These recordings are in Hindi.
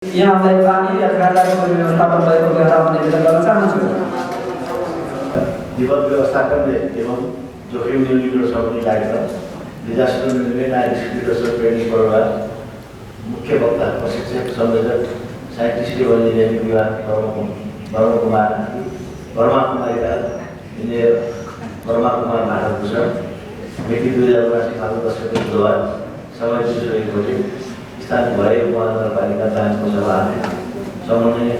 यहाँलाई पानी र खाजाको व्यवस्थापन भएको गराउने निवेदन गर्न चाहन्छु। विपद व्यवस्थापन एवं जोखिम न्यूनीकरण सम्बन्धी कार्यक्रम disaster management and leadership training programme मुख्य वक्ता प्रशिक्षक संयोजक साइंटिस्ट एवं इंजीनियरिंग विभाग वर्मा कुमारी राज इंजीनियर वर्मा कुमार महाभूषण मिति 2079 साल 10 गते बुधबार समय 2:01 बजे स्थान भए उपमहानगरपालिका जाँचको सभा समन्वय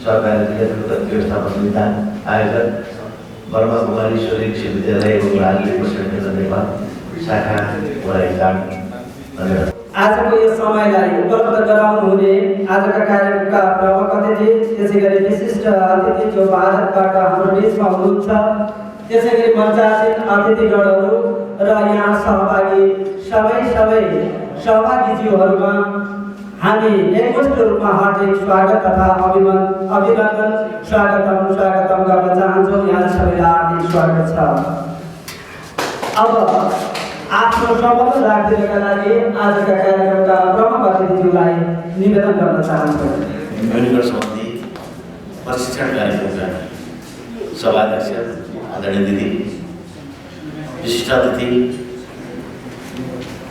सहकारी जिल्ला व्यवस्थापन समिति आयोजक वर्मा कुमारी ईश्वरी विश्वविद्यालय एवं राजनीतिक प्रशिक्षण नेपाल शाखा वडाइजाम। धन्यवाद। आजको यस समयलाई उपलब्ध गराउनु हुने आजका कार्यक्रमका प्रमुख अतिथि त्यसै गरी विशिष्ट अतिथि जो भारतबाट हाम्रो देशमा हुनुहुन्छ, त्यसै गरी मञ्चासीन अतिथिगणहरू र यहाँ सहभागी सबै सहभागीज्यूहरूमा हामी एकमुष्ट रूपमा हार्दिक स्वागत तथा अभिनन्दन स्वागतम गर्न चाहन्छौँ। यहाँ सबैलाई हार्दिक स्वागत छ। अब आफ्नो सम्बोधन राखिदिनका लागि आजका कार्यक्रमका प्रमुख अतिथिज्यूलाई निवेदन गर्न चाहन्छु। न्यूनीकरण सम्बन्धी प्रशिक्षण कार्यक्रमका सभाध्यक्ष आदरणीय दिदी, विशिष्ट अतिथि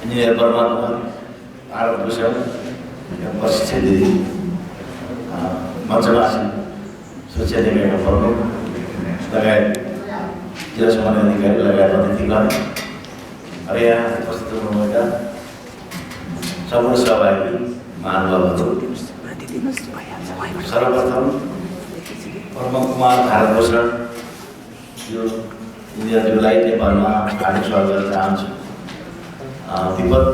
इंजीनियर वर्मा कुमार महाभूषण प्रशिक्षण दिदी, मञ्चमा आसीन सुरक्षा निगमका प्रमुख लगायत जिल्ला समन्वय अधिकारी लगायत अतिथिगण र यहाँ उपस्थित हुनुभएका सम्पूर्ण सहभागी महानुभावहरू, सर्वप्रथम वर्मा कुमार महाभूषण यो इन्जिनियरज्यूलाई नेपालमा हार्दिक स्वागत गर्न चाहन्छु। विपद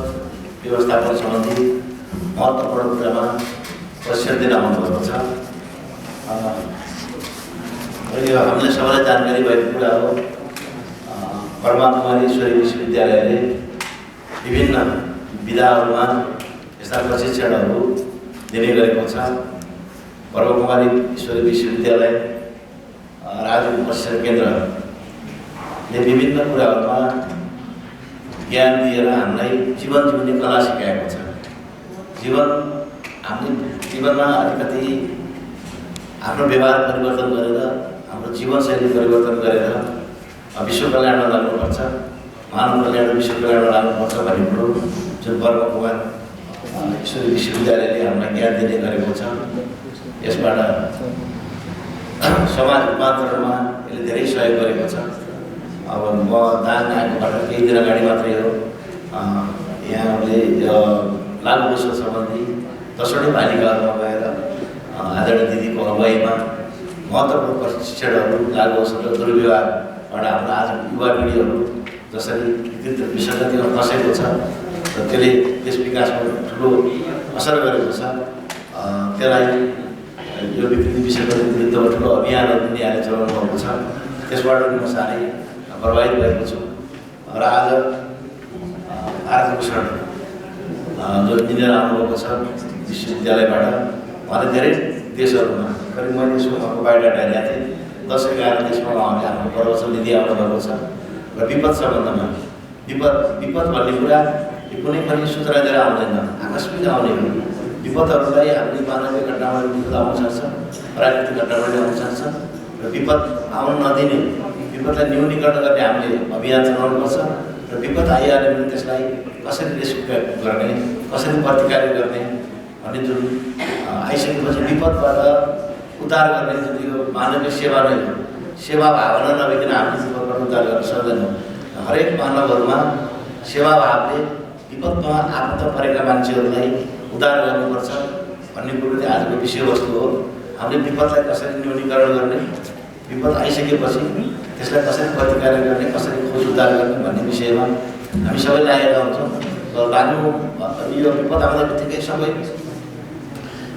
व्यवस्थापन सम्बन्धी महत्त्वपूर्ण कुरामा प्रशिक्षण दिन आउनुभएको छ। यो हामीलाई सबैलाई जानकारी भएको कुरा हो। वर्मा कुमारी ईश्वरी विश्वविद्यालयले विभिन्न विधाहरूमा यस्ता प्रशिक्षणहरू दिने गरेको छ। वर्मा कुमारी ईश्वरी विश्वविद्यालय राजनीतिक प्रशिक्षण केन्द्रले विभिन्न कुराहरूमा ज्ञान दिएर हामीलाई जीवन जिउने कला सिकाएको छ। हामीले जीवनमा अलिकति आफ्नो व्यवहार परिवर्तन गरेर हाम्रो जीवनशैली परिवर्तन गरेर विश्व कल्याणमा लाग्नुपर्छ, मानव कल्याण र विश्व कल्याणमा लाग्नुपर्छ भन्ने कुरो जुन वर्मा कुमार ईश्वरी विश्वविद्यालयले हामीलाई ज्ञान दिने गरेको छ। यसबाट समाज रूपान्तरणमा यसले धेरै सहयोग गरेको छ। अब म दान आएकोबाट केही दिन अगाडि मात्रै हो यहाँले लागु पोषण सम्बन्धी 10वटै पालिकाहरूमा गएर आदरणीय दिदीको अगुवाईमा महत्त्वपूर्ण प्रशिक्षणहरू लागु पोषण र दुर्व्यवहारबाट हाम्रो आज युवा पिँढीहरू जसरी विसङ्गतिमा फसेको छ र त्यसले देश विकासमा ठुलो असर गरेको छ, त्यसलाई यो विकृति विसङ्गति विरुद्धमा ठुलो अभियानहरू पनि यहाँले चलाउनु भएको छ। त्यसबाट म साह्रै प्रभावित भएको छु र आज भूषण जो इन्जिनियर आउनुभएको छ विश्वविद्यालयबाट, उहाँले धेरै देशहरूमा करिब मैले यसो उहाँको बायोडाटा हेरेको थिएँ, 10-11 देशमा उहाँले आफ्नो प्रवचन दिँदै आउनुभएको छ र विपद सम्बन्धमा विपद भन्ने कुरा कुनै पनि सूचना दिएर आउँदैन, आकस्मिक आउने हो। विपदहरूलाई हामीले मानवीय घटनामा विपद आउन सक्छ, प्राकृतिक घटनाबाट आउन सक्छ र विपद आउन नदिने, विपदलाई न्यूनीकरण गर्ने हामीले अभियान चलाउनुपर्छ र विपद आइहाल्यो भने त्यसलाई कसरी रेस्क्यु गर्ने, कसरी प्रतिकार गर्ने भन्ने जुन आइसकेपछि विपदबाट उद्धार गर्ने जुन यो मानवीय सेवा नै हो। सेवा भावना नभइकन हामीले विपदबाट उद्धार गर्न सक्दैनौँ। हरेक मानवहरूमा सेवा भावले विपदमा आपदा परेका मान्छेहरूलाई उद्धार गर्नुपर्छ भन्ने कुरो चाहिँ आजको विषयवस्तु हो। हामीले विपदलाई कसरी न्यूनीकरण गर्ने, विपद आइसकेपछि त्यसलाई कसरी प्रतिकार गर्ने, कसरी खोज उद्धार गर्ने भन्ने विषयमा हामी सबै लागेका हुन्छौँ र यो विपद आउँदा बित्तिकै सबै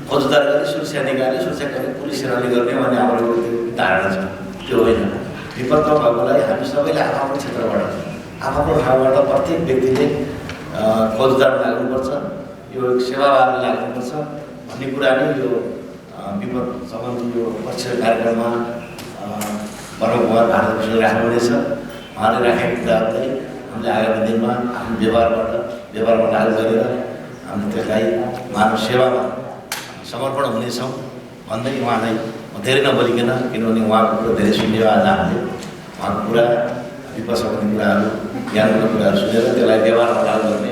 खोज उद्धार गर्ने, सुरक्षा निकाल्ने, सुरक्षा गर्ने, पुलिस सेनाले गर्ने भन्ने हाम्रो धारणा छ। त्यो होइन। विपदमा भएकोलाई हामी सबैले आफ्नो क्षेत्रबाट आफ्नो ठाउँबाट प्रत्येक व्यक्तिले खोज उद्धारमा लाग्नुपर्छ, यो सेवाभावले लाग्नुपर्छ भन्ने कुरा नै यो विपद सम्बन्धी यो प्रशिक्षण कार्यक्रममा वर्मा कुमार महाभूषणले राख्नुहुनेछ। उहाँले राखेको कुराहरूलाई हामीले आगामी दिनमा आफ्नो व्यवहारमा लागू गरेर हामीले त्यसलाई मानव सेवामा समर्पण हुनेछौँ भन्दै उहाँलाई म धेरै नबोलिकन, किनभने उहाँको कुरा धेरै सुन्यो आज हामीले, उहाँको कुरा विपक्षका कुराहरू ज्ञानको कुराहरू सुनेर त्यसलाई व्यवहारमा लागू गर्ने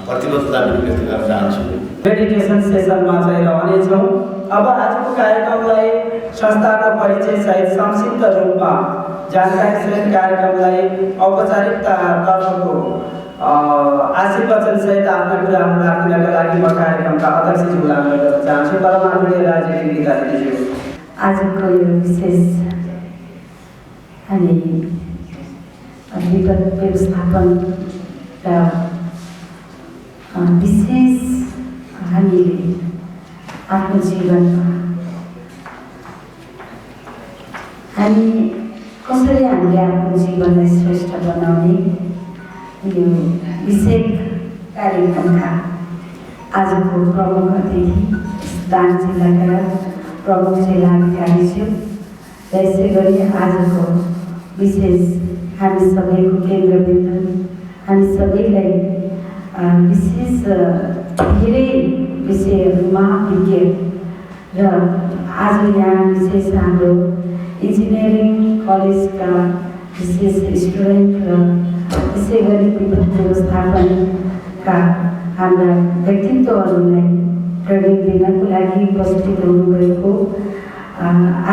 प्रतिबद्धता व्यक्त गर्न चाहन्छु। मेडिटेसन सेसनमा चाहिँ रहनेछौँ। अब आजको कार्यक्रमलाई संस्थाको परिचय सहित संक्षिप्त रूपमा जानकारी सहित कार्यक्रमलाई औपचारिकतातर्फको आशीर्वचन सहित आफ्ना कुराहरू राख्नका लागि म कार्यक्रमका अध्यक्षज्यूलाई अनुरोध गर्न चाहन्छु। परमाणु राज्य दिदीज्यू, आजको यो विशेष हामी विगत व्यवस्थापन र विशेष हामीले आफ्नो जीवनमा हामी कसरी हामीले आफ्नो जीवनलाई श्रेष्ठ बनाउने यो विशेष कार्यक्रमका आजको प्रमुख अतिथि दाङ जिल्लाका प्रमुख जिल्लाधिकारीज्यू र यसै गरी आजको विशेष हामी सबैको केन्द्रबिन्दु, हामी सबैलाई विशेष धेरै विषयहरूमा विज्ञ र आज यहाँ विशेष हाम्रो इन्जिनियरिङ कलेजका विशेष स्टुडेन्ट र त्यसै गरी विद्युत व्यवस्थापनका हाम्रा व्यक्तित्वहरूलाई ट्रेनिङ दिनको लागि उपस्थित हुनुभएको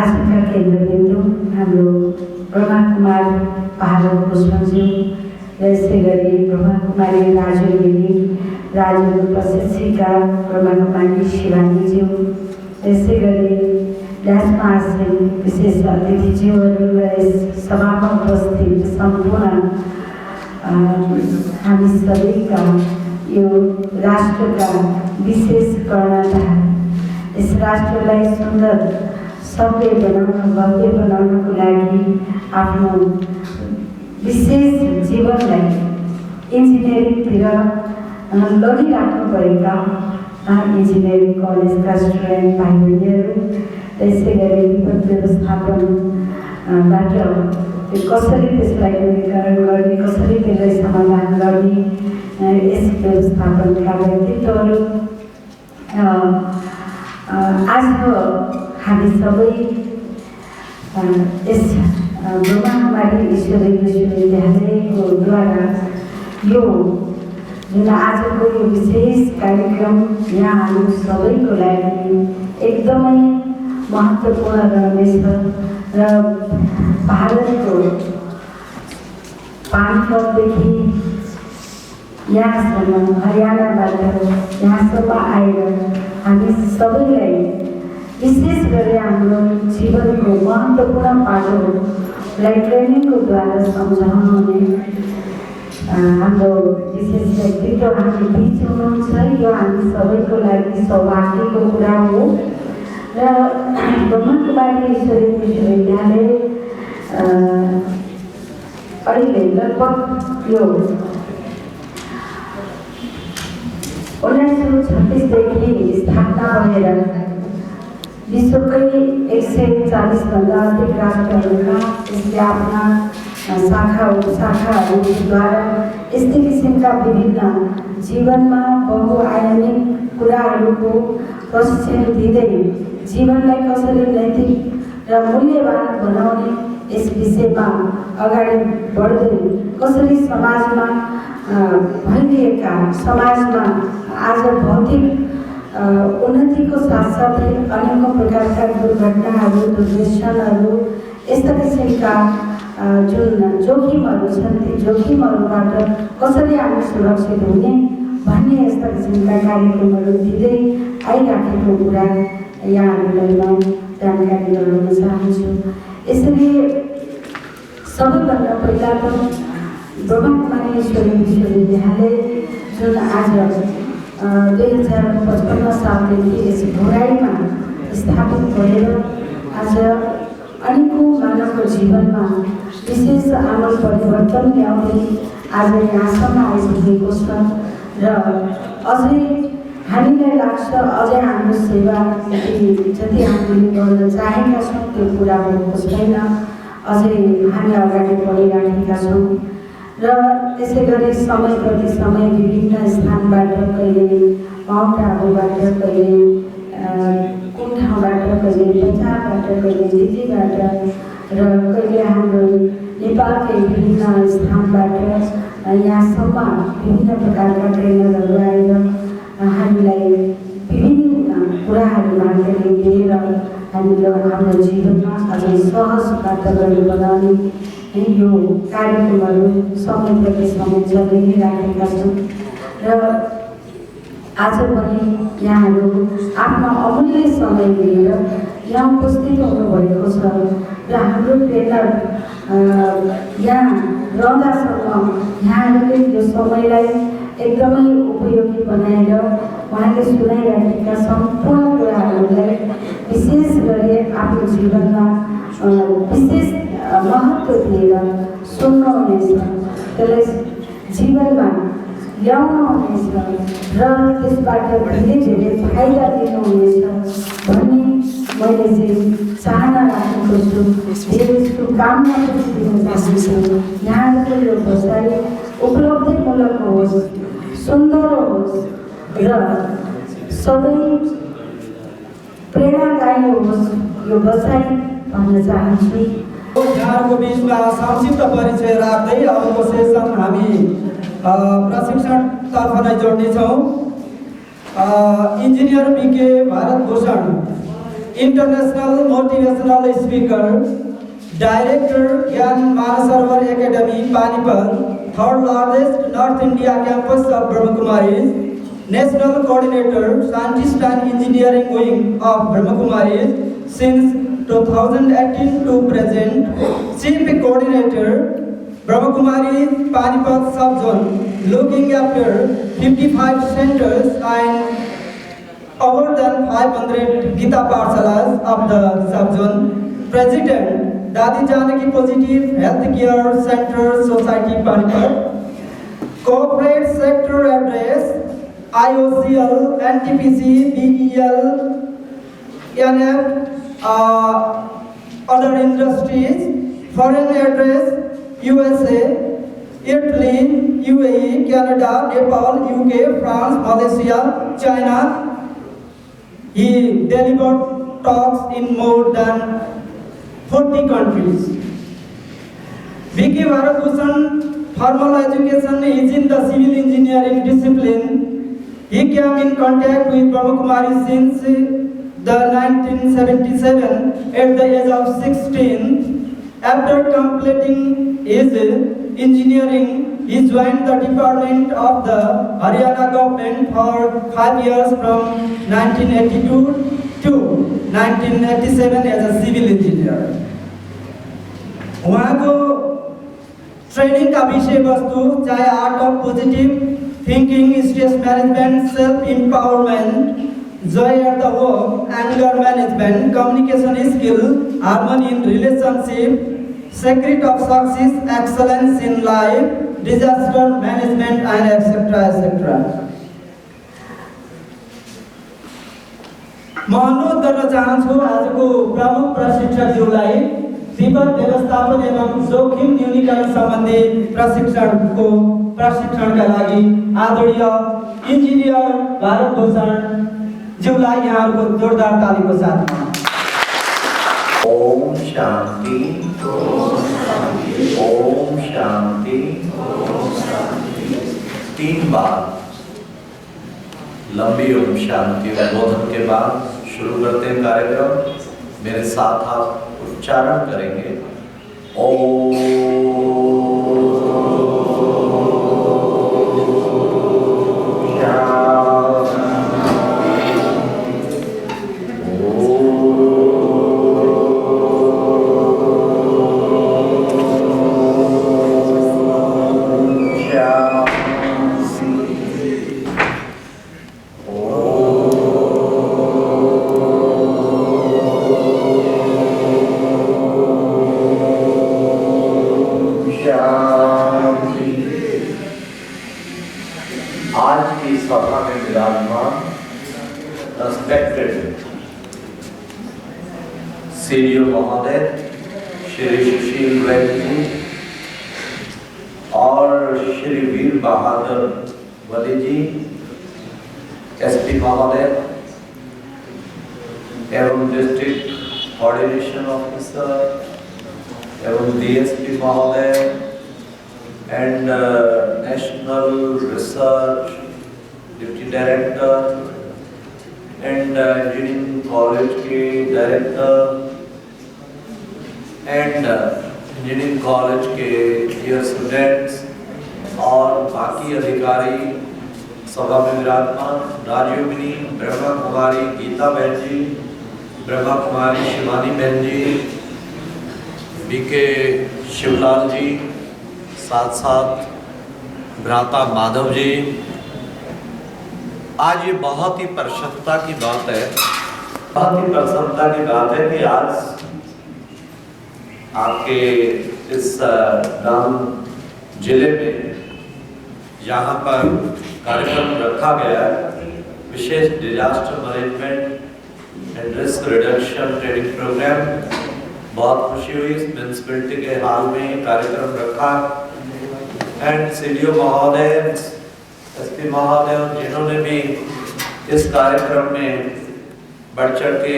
आजका केन्द्रबिन्दु हाम्रो ब्रह्माकुमार पाहाड भूषणज्यू र यसै गरी ब्रह्माकुमारी राजु प्रशिक्षिका ब्रह्माकुमारी शिवानीज्यू, यसै गरी ड्यासमा आश्रित विशेष अतिथिज्यूहरू र यस सभामा उपस्थित सम्पूर्ण हामी सबैका यो राष्ट्रका विशेष कर्णधार, यस राष्ट्रलाई सुन्दर सभ्य बनाउन भव्य बनाउनको लागि आफ्नो विशेष जीवनलाई इन्जिनियरिङतिर लगिराख्नुभएका इन्जिनियरिङ कलेजका स्टुडेन्ट भाइ बहिनीहरू, त्यसै गरी विपद व्यवस्थापनबाट कसरी त्यसलाई नवीकरण गर्ने, कसरी त्यसलाई समाधान गर्ने यस व्यवस्थापनका व्यक्तित्वहरू, आज हामी सबै यस ब्रह्माकुमारी ईश्वरीय विश्वविद्यालयको द्वारा यो जुन आजको यो विशेष कार्यक्रम यहाँ हामी सबैको लागि एकदमै महत्त्वपूर्ण रहनेछ र भारतको पानीपतदेखि यहाँसम्म, हरियाणाबाट यहाँसम्म आएर हामी सबैलाई विशेष गरी हाम्रो जीवनको महत्त्वपूर्ण पाटोलाई ट्रेनिङको द्वारा सम्झाउनुहुने हाम्रो विशेष व्यक्तित्व हामी बिच हुनुहुन्छ। यो हामी सबैको लागि सौभाग्यको कुरा हो र ब्रह्माकुमारी ईश्वरीय विश्वविद्यालय अहिले लगभग यो 1936देखि स्थापना भएर विश्वकै 140 भन्दा अधिक राष्ट्रहरूमा यसले आफ्ना शाखा उपशाखाहरूद्वारा यस्तै किसिमका विभिन्न जीवनमा बहुआयामिक कुराहरूको प्रशिक्षण दिँदै जीवनलाई कसरी नैतिक र मूल्यवान बनाउने यस विषयमा अगाडि बढ्दै कसरी समाजमा भइरहेका समाजमा आज भौतिक उन्नतिको साथसाथै अनेकौँ प्रकारका दुर्घटनाहरू, दुर्व्यसनहरू, यस्ता किसिमका जुन जोखिमहरू छन् ती जोखिमहरूबाट कसरी हामी सुरक्षित हुने भन्ने यस्ता किसिमका कार्यक्रमहरू दिँदै आइराखेको कुरा यहाँहरूलाई म जानकारी गराउन चाहन्छु। यसरी सबैभन्दा पहिला त ब्रह्माकुमारी ईश्वरीय विश्वविद्यालय जुन आज 2055 सालदेखि यस भोराईमा स्थापित भएर आज अनेकौँ मानवको जीवनमा विशेष आमूल परिवर्तन ल्याउँदै आज यहाँसम्म आइपुगेको छ र अझै हामीलाई लाग्छ अझै हाम्रो सेवा जति हामीले गर्न चाहेका छौँ त्यो पुरा भएको छैन, अझै हामी अगाडि बढिराखेका छौँ र त्यसै गरी समय प्रति समय विभिन्न स्थानबाट कहिले माउन्ट आबुबाट कहिले कुन ठाउँबाट, कहिले पन्जाबबाट, कहिले दिल्लीबाट र कहिले हाम्रो नेपालकै विभिन्न स्थानबाट यहाँसम्म विभिन्न प्रकारका ट्रेनरहरू आएर हामीलाई विभिन्न कुराहरूबाट लिएर हामीले हाम्रो जीवनमा अझै सहज प्राप्त गर्न बनाउने यो कार्यक्रमहरू समय प्रति समय चलाइ नै राखेका छौँ र आज पनि यहाँहरू आफ्नो अमूल्य समय लिएर यहाँ उपस्थित हुनुभएको छ र हाम्रो ट्रेनर यहाँ रहँदासम्म यहाँहरूले यो समयलाई एकदमै उपयोगी बनाएर उहाँले सुनाइराखेका सम्पूर्ण कुराहरूलाई विशेष गरी आफ्नो जीवनमा विशेष महत्त्व दिएर सुन्नुहुनेछ, त्यसलाई जीवनमा ल्याउनुहुनेछ र त्यसबाट धेरै धेरै फाइदा दिनुहुनेछ भन्ने मैले चाहिँ चाहना राखेको छु। धेरै शुभकामना पनि दिन चाहन्छु। यहाँहरूको यो बसाइ उपलब्धिमूलक होस्, सुन्दर होस् र सधैँ प्रेरणादायी होस्, यो बसाइ भन्न चाहन्छु। यहाँहरूको बिचमा संक्षिप्त परिचय राख्दै अबको सेसन हामी प्रशिक्षणतर्फ नै जोड्नेछौँ। Engineer BK Bharatbhushan, international motivational speaker, director Gyan Mansarovar Academy Panipat, third largest north India campus of Brahma Kumaris, national coordinator scientist and engineering wing of Brahma Kumaris since 2018 to present, chief coordinator Brahma Kumaris Panipat subzone, looking after 55 centers and over than 500 Gita Pathshalas of the subzone. President Dadi Janaki Positive Healthcare Center Society Panipat. Corporate sector address IOCL, NTPC, BEL, NF, other industries, foreign address USA, Italy, UAE, Canada, Nepal, UK, France, Malaysia, China. He delivered talks in more than 40 countries. Vicky Bharatbhushan, formal education is in the civil engineering discipline. He came in contact with Brahma Kumaris since the 1977 at the age of 16. After completing his engineering, he joined the department of the Haryana government for 5 years from 1982 to 1987 as a civil engineer. उहाँको ट्रेनिङ का विषय वस्तु चाहे art of positive thinking, stress management, self empowerment, joy at the work, anger management, communication skill, harmony in relationship, secret of success, excellence in life, disaster management, and etc. etc. म अनुरोध गर्न चाहन्छु आजको प्रमुख प्रशिक्षकज्यूलाई विपद व्यवस्थापन एवं जोखिम न्यूनीकरण सम्बन्धी प्रशिक्षणका लागि आदरणीय इन्जिनियर भारतभूषण ज्यूलाई यहाँहरूको जोरदार तालीको साथमा। ओम शांति, ओम शांति। 3 बार लंबी ओम शांति उद्बोधन के बाद शुरू करते हैं कार्यक्रम। मेरे साथ आप उच्चारण करेंगे ओम सीनियर महोदय श्री सुशील रेड्डी और श्री वीर बहादुर वली जी, एसपी महोदय, एवं डिस्ट्रिक्ट कोऑर्डिनेशन ऑफिसर एवं डीएसपी महोदय and national research deputy director and engineering college के डायरेक्टर एंड इंजीनियरिंग कॉलेज के डियर स्टूडेंट्स और बाकी अधिकारी सभा में विराजमान, राजयोगिनी ब्रह्मा कुमारी गीता बहन जी, ब्रह्मा कुमारी शिवानी बहन जी, बीके शिवलाल जी, साथ साथ भ्राता माधव जी। आज ये बहुत ही प्रसन्नता की बात है, बहुत ही प्रसन्नता की बात है कि आज आपके इस डांग जिले में यहाँ पर कार्यक्रम रखा गया है, विशेष disaster management and risk reduction training programme. बहुत खुशी हुई, इस म्यूनसिपैलिटी के हाल में कार्यक्रम रखा एंड सीडीओ महोदय, एसपी महोदय जिन्होंने भी इस कार्यक्रम में बढ़ चढ़ के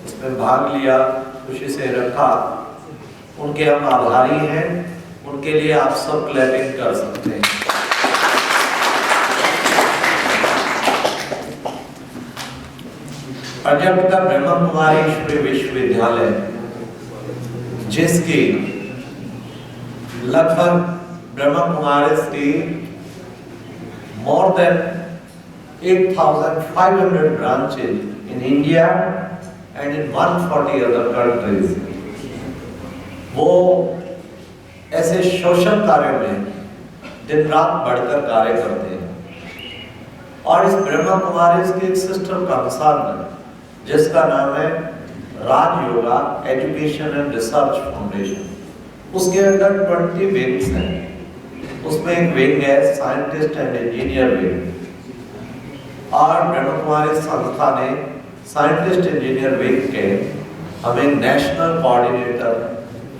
इसमें भाग लिया, खुशी से रखा, उनके हम आभारी हैं। उनके लिए आप सब क्लैपिंग कर सकते हैं। प्रजापिता ब्रह्मा कुमारी ईश्वरीय विश्वविद्यालय, जिसकी लगभग ब्रह्मा कुमारी की more than 8,500 branches in India and in 140 other countries, वो ऐसे सोशल कार्य में दिन रात बढ़कर कार्य करते हैं। और इस ब्रह्मा कुमारी के एक सिस्टर कंसर्न है जिसका नाम है Rajyoga education and research foundation. उसके अंदर 20 विंग्स हैं। उसमें एक विंग है साइंटिस्ट एंड इंजीनियर विंग। और ब्रह्मा कुमारी संस्था ने साइंटिस्ट इंजीनियर विंग के हमें नेशनल कोऑर्डिनेटर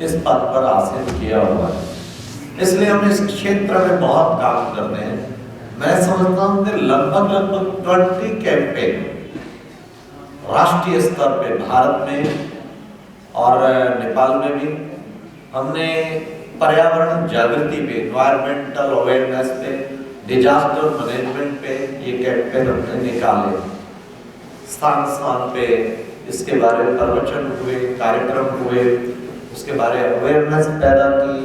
इस पद पर आसीन किया हुआ है, इसलिए हम इस क्षेत्र में बहुत काम करते हैं। मैं समझता हूँ कि लगभग 20 कैंपेन राष्ट्रीय स्तर पे भारत में और नेपाल में भी हमने पर्यावरण जागृति पे, एनवायरमेंटल अवेयरनेस पे, डिजास्टर मैनेजमेंट पे ये कैंपेन हमने निकाले। स्थान स्थान पे इसके बारे में प्रवचन हुए, कार्यक्रम हुए, उसके बारे में अवेयरनेस पैदा की,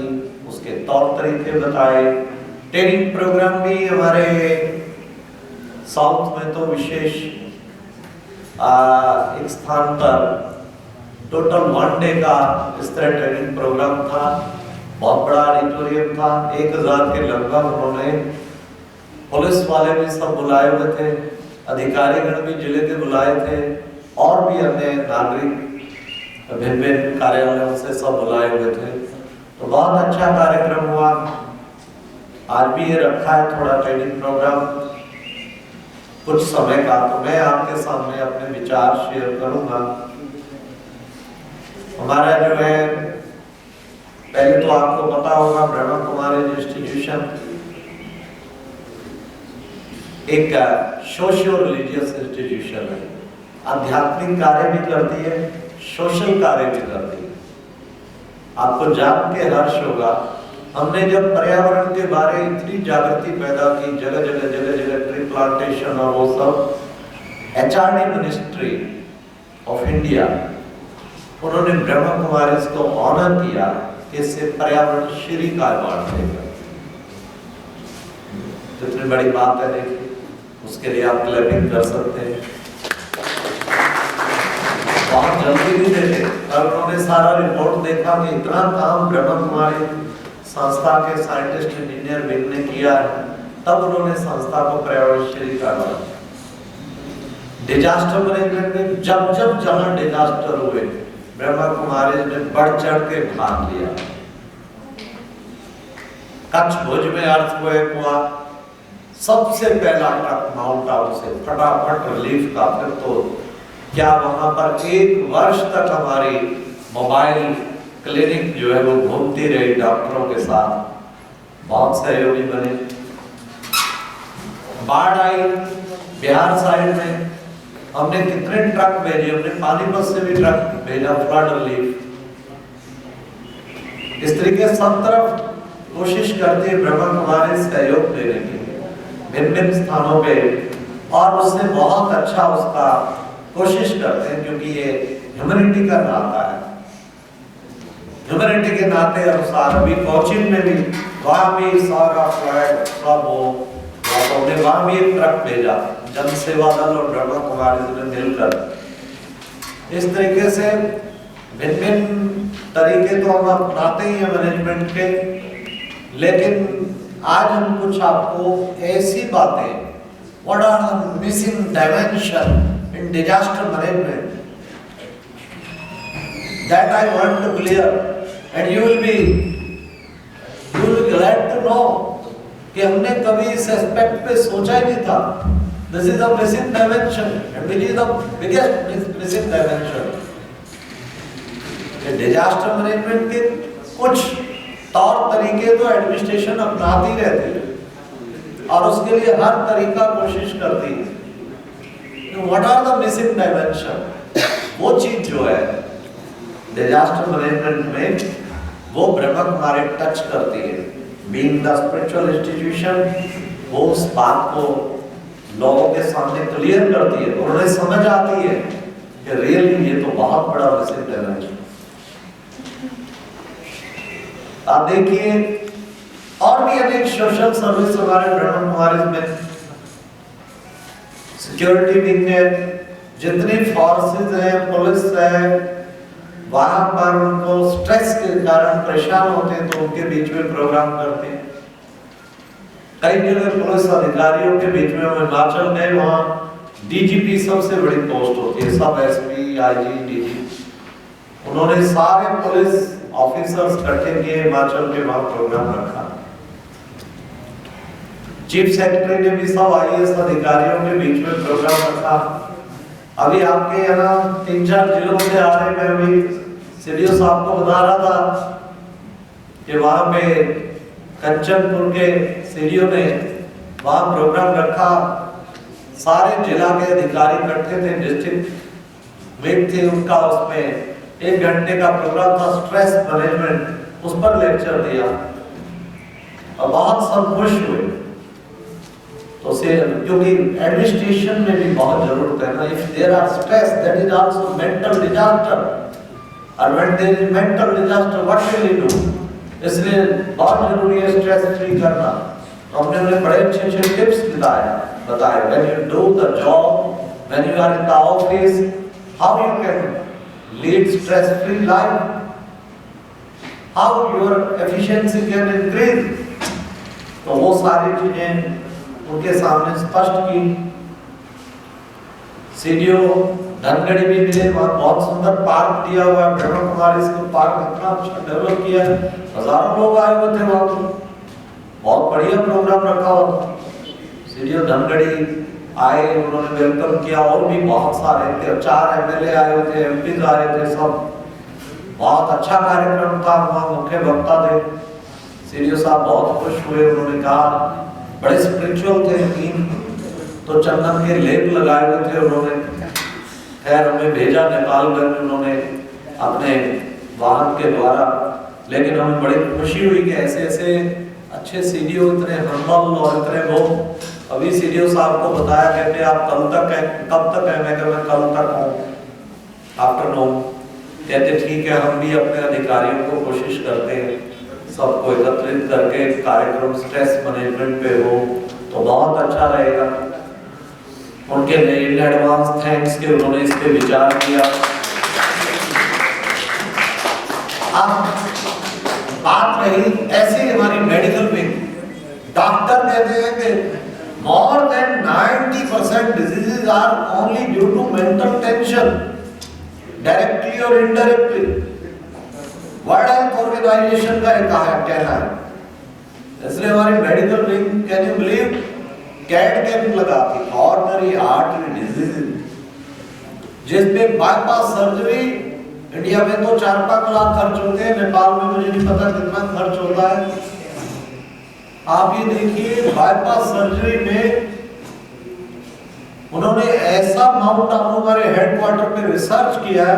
उसके तौर तरीके बताए। ट्रेनिंग प्रोग्राम भी हमारे साउथ में तो विशेष एक स्थान पर टोटल 1 डे का इस तरह ट्रेनिंग प्रोग्राम था। बहुत बड़ा ऑडिटोरियम था, 1000 के लगभग। उन्होंने पुलिस वाले भी सब बुलाए हुए थे, अधिकारीगण भी जिले के बुलाए थे, और भी अन्य नागरिक भिन्न भिन्न कार्यालयों से सब बुलाए हुए थे। तो बहुत अच्छा कार्यक्रम हुआ। आज भी ये रखा है थोड़ा ट्रेनिंग प्रोग्राम कुछ समय का, तो मैं आपके सामने अपने विचार शेयर करूंगा। हमारा जो है, पहले तो आपको पता होगा ब्रह्मा कुमारी इंस्टीट्यूशन एक सोशियो रिलीजियस इंस्टीट्यूशन है। आध्यात्मिक कार्य भी करती है, सोशल कार्य भी करती है। आपको जान के हर्ष होगा, हमने जब पर्यावरण के बारे इतनी जागृति पैदा की, जगह जगह ट्री प्लांटेशन और वो सब, HRD मिनिस्ट्री ऑफ इंडिया उन्होंने ब्रह्मा कुमारी को ऑनर किया कि इससे पर्यावरण श्री का अवार्ड देगा। इतनी बड़ी बात है, देखिए, उसके लिए आप क्लैपिंग कर सकते हैं। बहुत जल्दी भी देते, और उन्होंने सारा रिपोर्ट देखा कि इतना काम ब्रह्मा कुमारी संस्था के साइंटिस्ट इंजीनियर विंग ने किया है, तब उन्होंने संस्था को पर्यावरण श्री का अवार्ड। डिजास्टर मैनेजमेंट में जब जहां डिजास्टर हुए, ब्रह्मा कुमारी ने बढ़ चढ़ के भाग लिया। कच्छ भुज में अर्थक्वेक हुआ, सबसे पहला ट्रक माउंट आबू से फटाफट रिलीफ का। फिर तो क्या वहां पर 1 वर्ष तक हमारी मोबाइल क्लिनिक जो है वो घूमती रही डॉक्टरों के साथ, बहुत सहयोगी बने। बाढ़ आई बिहार साइड में, हमने कितने ट्रक भेजे, हमने पानीपत से भी ट्रक भेजा फ्लड रिलीफ। इस तरीके सब तरफ कोशिश करते हैं ब्रह्मा कुमारी सहयोग देने की भिन्न भिन्न स्थानों पे, और उससे बहुत अच्छा उसका कोशिश करते हैं, क्योंकि ये ह्यूमैनिटी का नाता है। ह्यूमैनिटी के नाते अनुसार अभी कोचिन में भी वहाँ भी सारा फ्लड सब हो, हमने वहाँ भी एक ट्रक भेजा, जन सेवा दल और ब्रह्मा कुमारी ने मिलकर। इस तरीके से भिन्न भिन्न तरीके तो हम अपनाते ही हैं मैनेजमेंट के, लेकिन आज हम कुछ आपको ऐसी बातें, what are the missing dimension in disaster management, that I want to clear, and you will be glad to know कि हमने कभी इस एस्पेक्ट पे सोचा ही नहीं था। This is the missing dimension, and which is the biggest missing dimension. Disaster management के कुछ तौर तरीके तो एडमिनिस्ट्रेशन अपनाती रहती है और उसके लिए हर तरीका कोशिश करती है। What are the missing dimension, वो चीज जो है डिजास्टर मैनेजमेंट में वो ब्रह्मा कुमारी टच करती है। बीइंग द स्पिरिचुअल इंस्टीट्यूशन, वो उस बात को लोगों के सामने क्लियर करती है, उन्हें समझ आती है कि रियली ये तो बहुत बड़ा मिसिंग डायमेंशन। आप देखिए और भी अनेक सोशल सर्विस हमारे ब्रह्मा कुमारी में, सिक्योरिटी विंग है, जितनी फोर्सेस है, पुलिस है, वहां पर उनको स्ट्रेस के कारण परेशान होते हैं तो उनके बीच में प्रोग्राम करते हैं। कई जगह पुलिस अधिकारियों के बीच में हिमाचल में वहाँ डीजीपी सबसे बड़ी पोस्ट होती है, सब एसपी, आईजी, डीजी, उन्होंने सारे पुलिस ऑफिसर्स इकट्ठे किए हिमाचल के, वहां प्रोग्राम रखा। चीफ सेक्रेटरी ने भी सब आईएएस अधिकारियों के बीच में प्रोग्राम रखा। अभी आपके यहाँ 3-4 जिलों से आ रहे, मैं अभी सीडीओ साहब को बता रहा था कि वहां पे कंचनपुर के सीडीओ ने वहां प्रोग्राम रखा, सारे जिला के अधिकारी इकट्ठे थे, डिस्ट्रिक्ट मीट थी उनका, उसमें 1 घंटे का प्रोग्राम था, स्ट्रेस मैनेजमेंट, उस पर लेक्चर दिया और बहुत सब खुश हुए। तो से क्योंकि एडमिनिस्ट्रेशन में भी बहुत जरूरत है ना, if there are stress that is also mental disaster, और when there is mental disaster what will you do, इसलिए बहुत जरूरी है स्ट्रेस फ्री करना। तो हमने उन्हें बड़े अच्छे टिप्स बताए when you do the job, when you are in the office, how you can lead stress free life, how your efficiency can increase। तो वो सारी चीजें उनके सामने स्पष्ट की। सीडीओ धनगढ़ी भी मिले, वहाँ बहुत सुंदर पार्क दिया हुआ है, ब्रह्मा कुमारी से पार्क इतना अच्छा डेवलप किया है, हजारों लोग आए हुए थे वहाँ पर, बहुत बढ़िया प्रोग्राम रखा हुआ। सीडीओ धनगढ़ी आए, उन्होंने वेलकम किया, और भी बहुत सारे थे, 4 एमएलए आए हुए थे, एमपी आए थे, सब बहुत अच्छा कार्यक्रम था, वहाँ मुख्य वक्ता थे। सीडीओ साहब बहुत खुश हुए, उन्होंने कहा बड़े स्पिरिचुअल थे, 3 तो चंदन के लेप लगाए हुए थे उन्होंने। खैर हमें भेजा नेपालगंज उन्होंने अपने वाहन के द्वारा, लेकिन हमें बड़ी खुशी हुई कि ऐसे ऐसे अच्छे सीडीओ इतने हम्बल और इतने वो। अभी सीडीओ साहब को बताया, कहते आप कल तक है, कब तक है, मैं कल तक हूँ आफ्टरनून। कहते ठीक है, हम भी अपने अधिकारियों को कोशिश करते हैं सबको एकत्रित करके कार्यक्रम स्ट्रेस मैनेजमेंट पे हो तो बहुत अच्छा रहेगा। उनके इन एडवांस थैंक्स के उन्होंने इस पे विचार किया। अब बात रही ऐसी हमारी मेडिकल विंग, डॉक्टर कहते हैं कि more than 90% diseases are only due to mental tension, directly or indirectly. World Health Organization का कहना है। इसलिए हमारी medical wing, can you believe, CAT camp लगाती, ऑर्डिनरी आर्टरी डिजीज, जिसपे बाईपास सर्जरी इंडिया में तो 4-5 लाख खर्च होते हैं, नेपाल में मुझे नहीं पता कितना खर्च होता है। आप ये देखिए बाईपास सर्जरी में उन्होंने ऐसा माउंट आबू हमारे हेडक्वार्टर पे रिसर्च किया है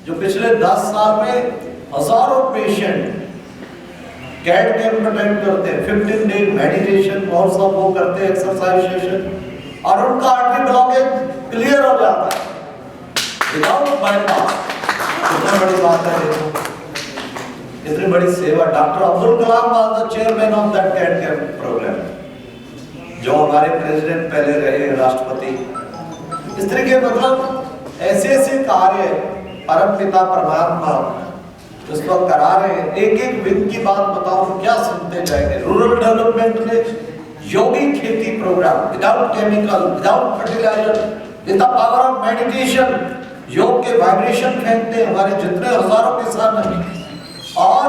जो पिछले 10 साल में हजारों पेशेंट कैट कैम्प अटेंड करते हैं, 15 डे मेडिटेशन और सब वो करते हैं, एक्सरसाइज सेशन, और उनका आर्टरी ब्लॉकेज क्लियर हो जाता है विदाउट बाईपास। कितनी बड़ी बात है देखो, इतनी बड़ी सेवा। Doctor Abdul Kalam was the chairman of that CAT camp programme, जो हमारे प्रेसिडेंट पहले रहे, राष्ट्रपति। इस तरह के मतलब ऐसे ऐसे कार्य परम पिता परमात्मा इस वक्त करा रहे हैं। एक एक विंग की बात बताओ तो क्या सुनते जाएंगे। रूरल डेवलपमेंट में योगी खेती programme, without chemical, without fertiliser, with the power of meditation, योग के वाइब्रेशन फेंकते हमारे जितने हजारों किसान हैं, और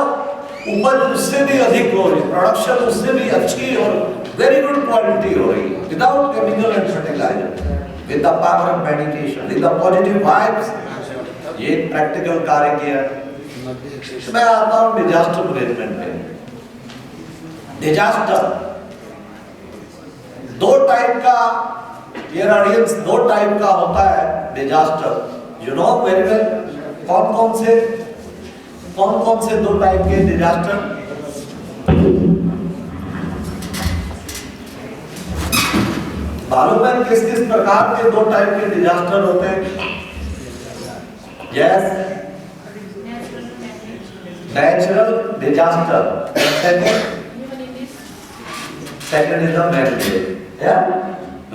उपज उससे भी अधिक हो रही, प्रोडक्शन उससे भी अच्छी और वेरी गुड क्वालिटी हो रही, without chemical and fertiliser, with the power of meditation, with the positive vibes. ये प्रैक्टिकल कार्य किया। मैं आता हूं डिजास्टर मैनेजमेंट में। डिजास्टर दो टाइप का, डियर ऑडियंस, दो टाइप का होता है disaster. You know very well कौन कौन से दो टाइप के डिजास्टर? मालूम है किस किस प्रकार के दो टाइप के डिजास्टर होते हैं? Yes, natural disaster, second is the man-made. Yeah,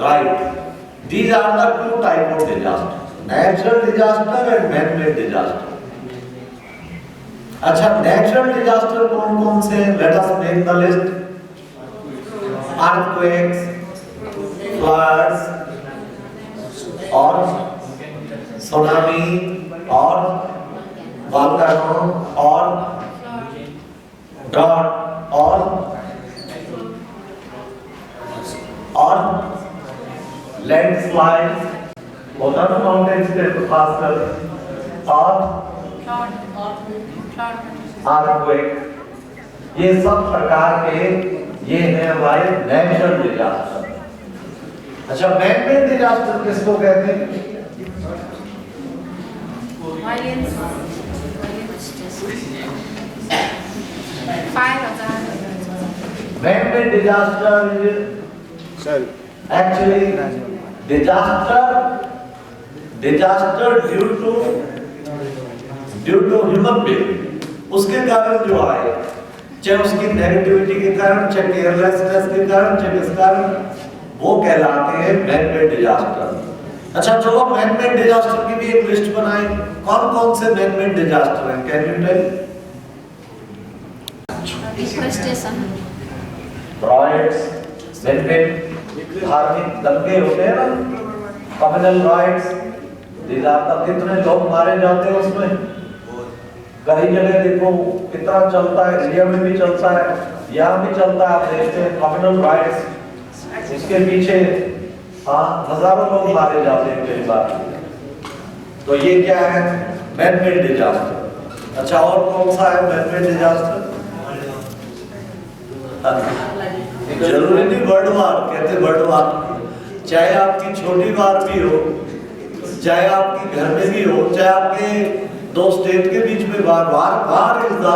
right. These are the two type of disaster: natural disaster and man-made disaster. अच्छा, natural disaster कौन कौन से? Let us make the list: earthquakes, floods, और tsunami, और volcano, और drought, और लैंडस्लाइड होता है माउंटेन्स पे खासकर, और अर्थक्वेक। ये सब प्रकार के ये हैं हमारे नेचुरल डिजास्टर। अच्छा, मैन मेड डिजास्टर किसको कहते हैं? Man-made disaster is actually disaster due to human being। उसके कारण जो आए, चाहे उसकी नेगेटिविटी के कारण, चाहे केयरलेसनेस के कारण, चाहे किस कारण, वो कहलाते हैं man-made disaster। अच्छा, चलो मैन-मेड डिजास्टर की भी एक लिस्ट बनाएं। कौन कौन से मैन-मेड डिजास्टर हैं? Can you tell? Riots, man-made धार्मिक दंगे होते हैं ना, कम्युनल राइट्स, डिजास्टर। कितने लोग मारे जाते हैं उसमें, कई जगह देखो कितना चलता है, इंडिया में भी चलता है, यहाँ भी चलता है। आप देखते हैं कम्युनल राइट्स, इसके पीछे हजारों लोग मारे जाते हैं कई बार। तो ये क्या है? Man-made disaster. अच्छा, और कौन सा है मैन-मेड डिजास्टर? जरूरी नहीं वर्ल्ड वार, कहते वर्ल्ड वार। चाहे आपकी छोटी वार भी हो, चाहे आपके घर में भी हो, चाहे आपके दो स्टेट के बीच में war is the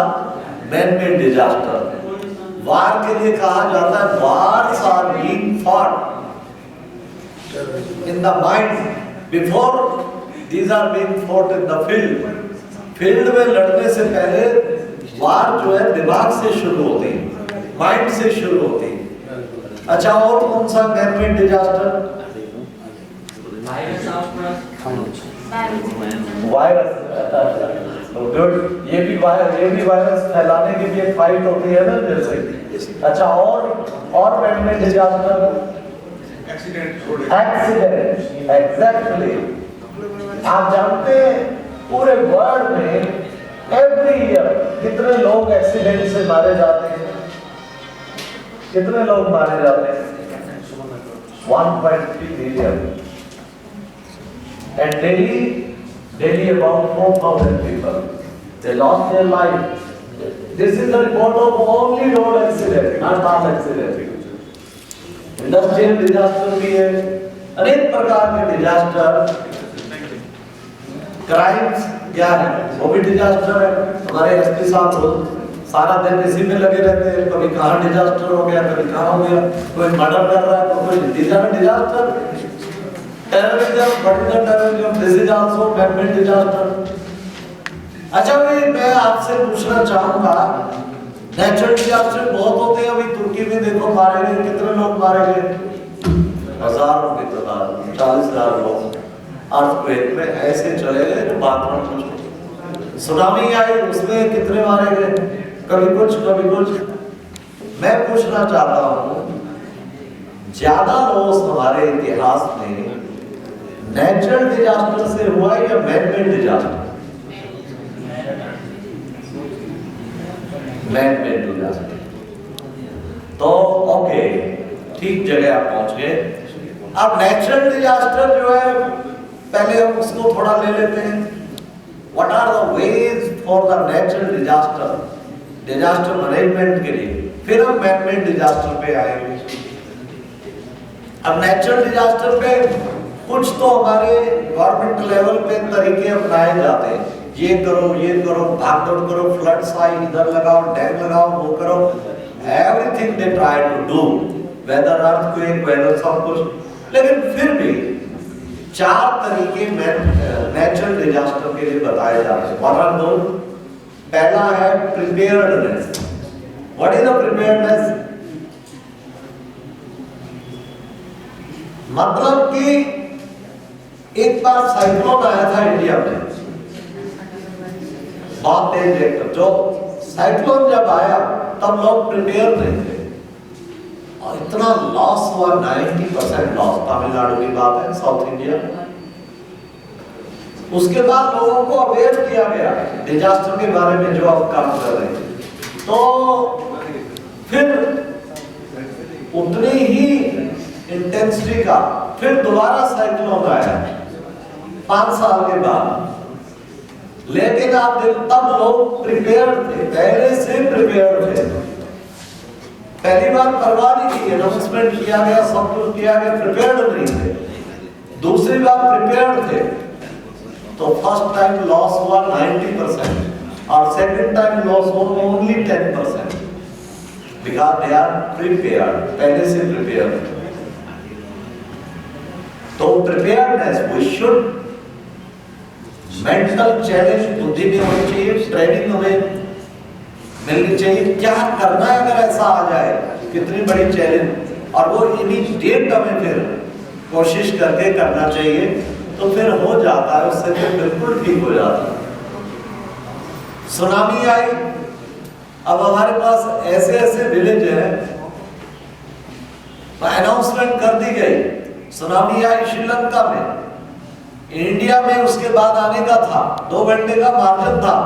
man made disaster. War के लिए कहा जाता है wars are being fought in the mind before these are being fought in the field। Field में लड़ने से पहले वार जो है दिमाग से शुरू होती है, माइंड से शुरू होती है। अच्छा, और कौन सा मैन-मेड डिजास्टर? वायरस। गुड, ये भी वायरस फैलाने की भी एक फाइट होती है ना, जैसे। अच्छा, और मैन-मेड डिजास्टर? Accident, exactly. आप जानते हैं पूरे वर्ल्ड में एवरी ईयर कितने लोग एक्सीडेंट से मारे जाते हैं? कितने लोग मारे जाते हैं? 1.3 billion। And daily about 4,000 people they lost their life। This is the report of only road accident, not car accident। Industrial disaster भी है। अनेक प्रकार के डिजास्टर, क्राइम्स क्या है, वो भी डिजास्टर है। हमारे एसपी साहब रोज सारा दिन इसी में लगे रहते हैं, कभी कहाँ डिजास्टर हो गया, कभी कहाँ हो गया, कोई मर्डर कर रहा है तो कोई disaster, terrorism, vertical terrorism, this is also man-made disaster. अच्छा भाई, मैं आपसे पूछना चाहूंगा, नेचुरल डिजास्टर बहुत होते हैं। अभी तुर्की में देखो मारे गए, कितने लोग मारे गए, हजारों की तादाद, 40,000 लोग अर्थक्वेक में ऐसे चले गए जो बात में पूछो। सुनामी आई, उसमें कितने मारे गए, कभी कुछ कभी कुछ। मैं पूछना चाहता हूँ, ज्यादा लॉस हमारे इतिहास में नेचुरल डिजास्टर से हुआ या मैन-मेड डिजास्टर? Man-made disaster. तो ओके, ठीक जगह आप पहुंच गए। अब नेचुरल डिजास्टर जो है, पहले हम उसको थोड़ा ले लेते हैं। What are the ways for the natural disaster, disaster management के लिए, फिर हम मैन-मेड डिजास्टर पे आएंगे। अब नेचुरल डिजास्टर पे कुछ तो हमारे गवर्नमेंट लेवल पे तरीके अपनाए जाते हैं, ये करो, भागदौड़ करो, फ्लड्स आई, इधर लगाओ, डैम लगाओ, वो करो, everything they try to do, whether earthquake, whether सब कुछ। लेकिन फिर भी 4 तरीके नेचुरल डिजास्टर के लिए बताए जाते हैं। What are those? पहला है preparedness. What is the preparedness? मतलब कि एक बार साइक्लोन आया था इंडिया में, बहुत तेज वेक्टर। जो साइक्लोन जब आया तब लोग प्रिपेयर नहीं थे और इतना लॉस हुआ, 90% लॉस। तमिलनाडु की बात है, साउथ इंडिया। उसके बाद लोगों को अवेयर किया गया डिजास्टर के बारे में जो आप काम कर रहे हैं। तो फिर उतनी ही इंटेंसिटी का फिर दोबारा साइक्लोन आया 5 साल के बाद। लेकिन आप देखो, तब लोग प्रिपेयर्ड थे, पहले से प्रिपेयर्ड थे। पहली बार परवाह नहीं की, अनाउंसमेंट किया गया, सब कुछ किया गया, प्रिपेयर्ड नहीं थे। दूसरी बार प्रिपेयर्ड थे, तो फर्स्ट टाइम लॉस हुआ 90% और सेकंड टाइम लॉस हुआ only 10%, because they are prepared, पहले से प्रिपेयर्ड। तो preparedness, we should, mental challenge बुद्धि में होनी चाहिए, ट्रेनिंग हमें मिलनी चाहिए, क्या करना है अगर ऐसा आ जाए, कितनी बड़ी चैलेंज, और वो इमीडिएट हमें फिर कोशिश करके करना चाहिए, तो फिर हो जाता है, उससे फिर बिल्कुल ठीक हो जाता है। सुनामी आई, अब हमारे पास ऐसे ऐसे विलेज हैं, अनाउंसमेंट कर दी गई, सुनामी आई श्रीलंका में, इंडिया में उसके बाद आने का था, 2 घंटे का मार्जिन था,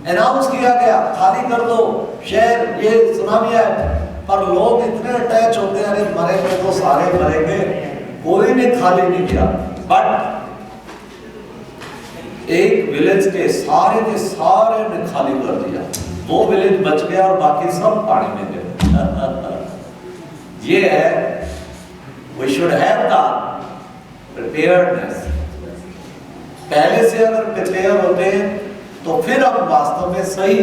अनाउंस किया गया खाली कर दो शहर, ये सुनामी आए। पर लोग इतने अटैच होते हैं, अरे मरेंगे तो सारे मरेंगे, कोई ने खाली नहीं किया। बट एक विलेज के सारे ने खाली कर दिया, वो विलेज बच गया और बाकी सब पानी में गए। ये है, we should have the preparedness। पहले से अगर प्रिपेयर होते हैं तो फिर अब वास्तव में सही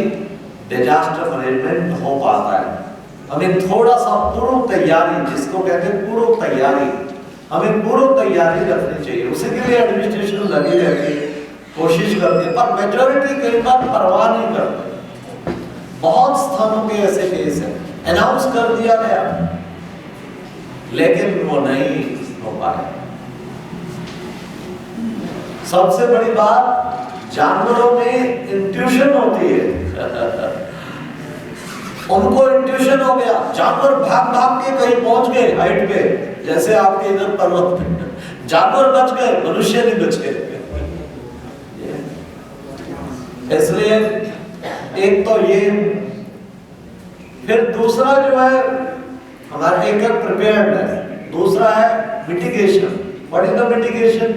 डिजास्टर मैनेजमेंट हो पाता है। हमें थोड़ा सा पूर्व तैयारी, जिसको कहते हैं पूर्व तैयारी, हमें पूर्व तैयारी रखनी चाहिए। उसी के लिए एडमिनिस्ट्रेशन लगी रहती है, कोशिश करती है, पर मेजॉरिटी कई बार परवाह नहीं करते। बहुत स्थानों के ऐसे केस है, अनाउंस कर दिया गया लेकिन वो नहीं हो पाए। सबसे बड़ी बात, जानवरों में इंट्यूशन होती है। उनको इंट्यूशन हो गया, जानवर भाग भाग के कहीं पहुंच गए हाइट पे, जैसे आपके इधर पर्वत पे, जानवर बच गए, मनुष्य नहीं बच गए। इसलिए एक तो ये, फिर दूसरा जो है हमारा, एक है प्रिपेयर्डनेस, दूसरा है mitigation. What is the mitigation?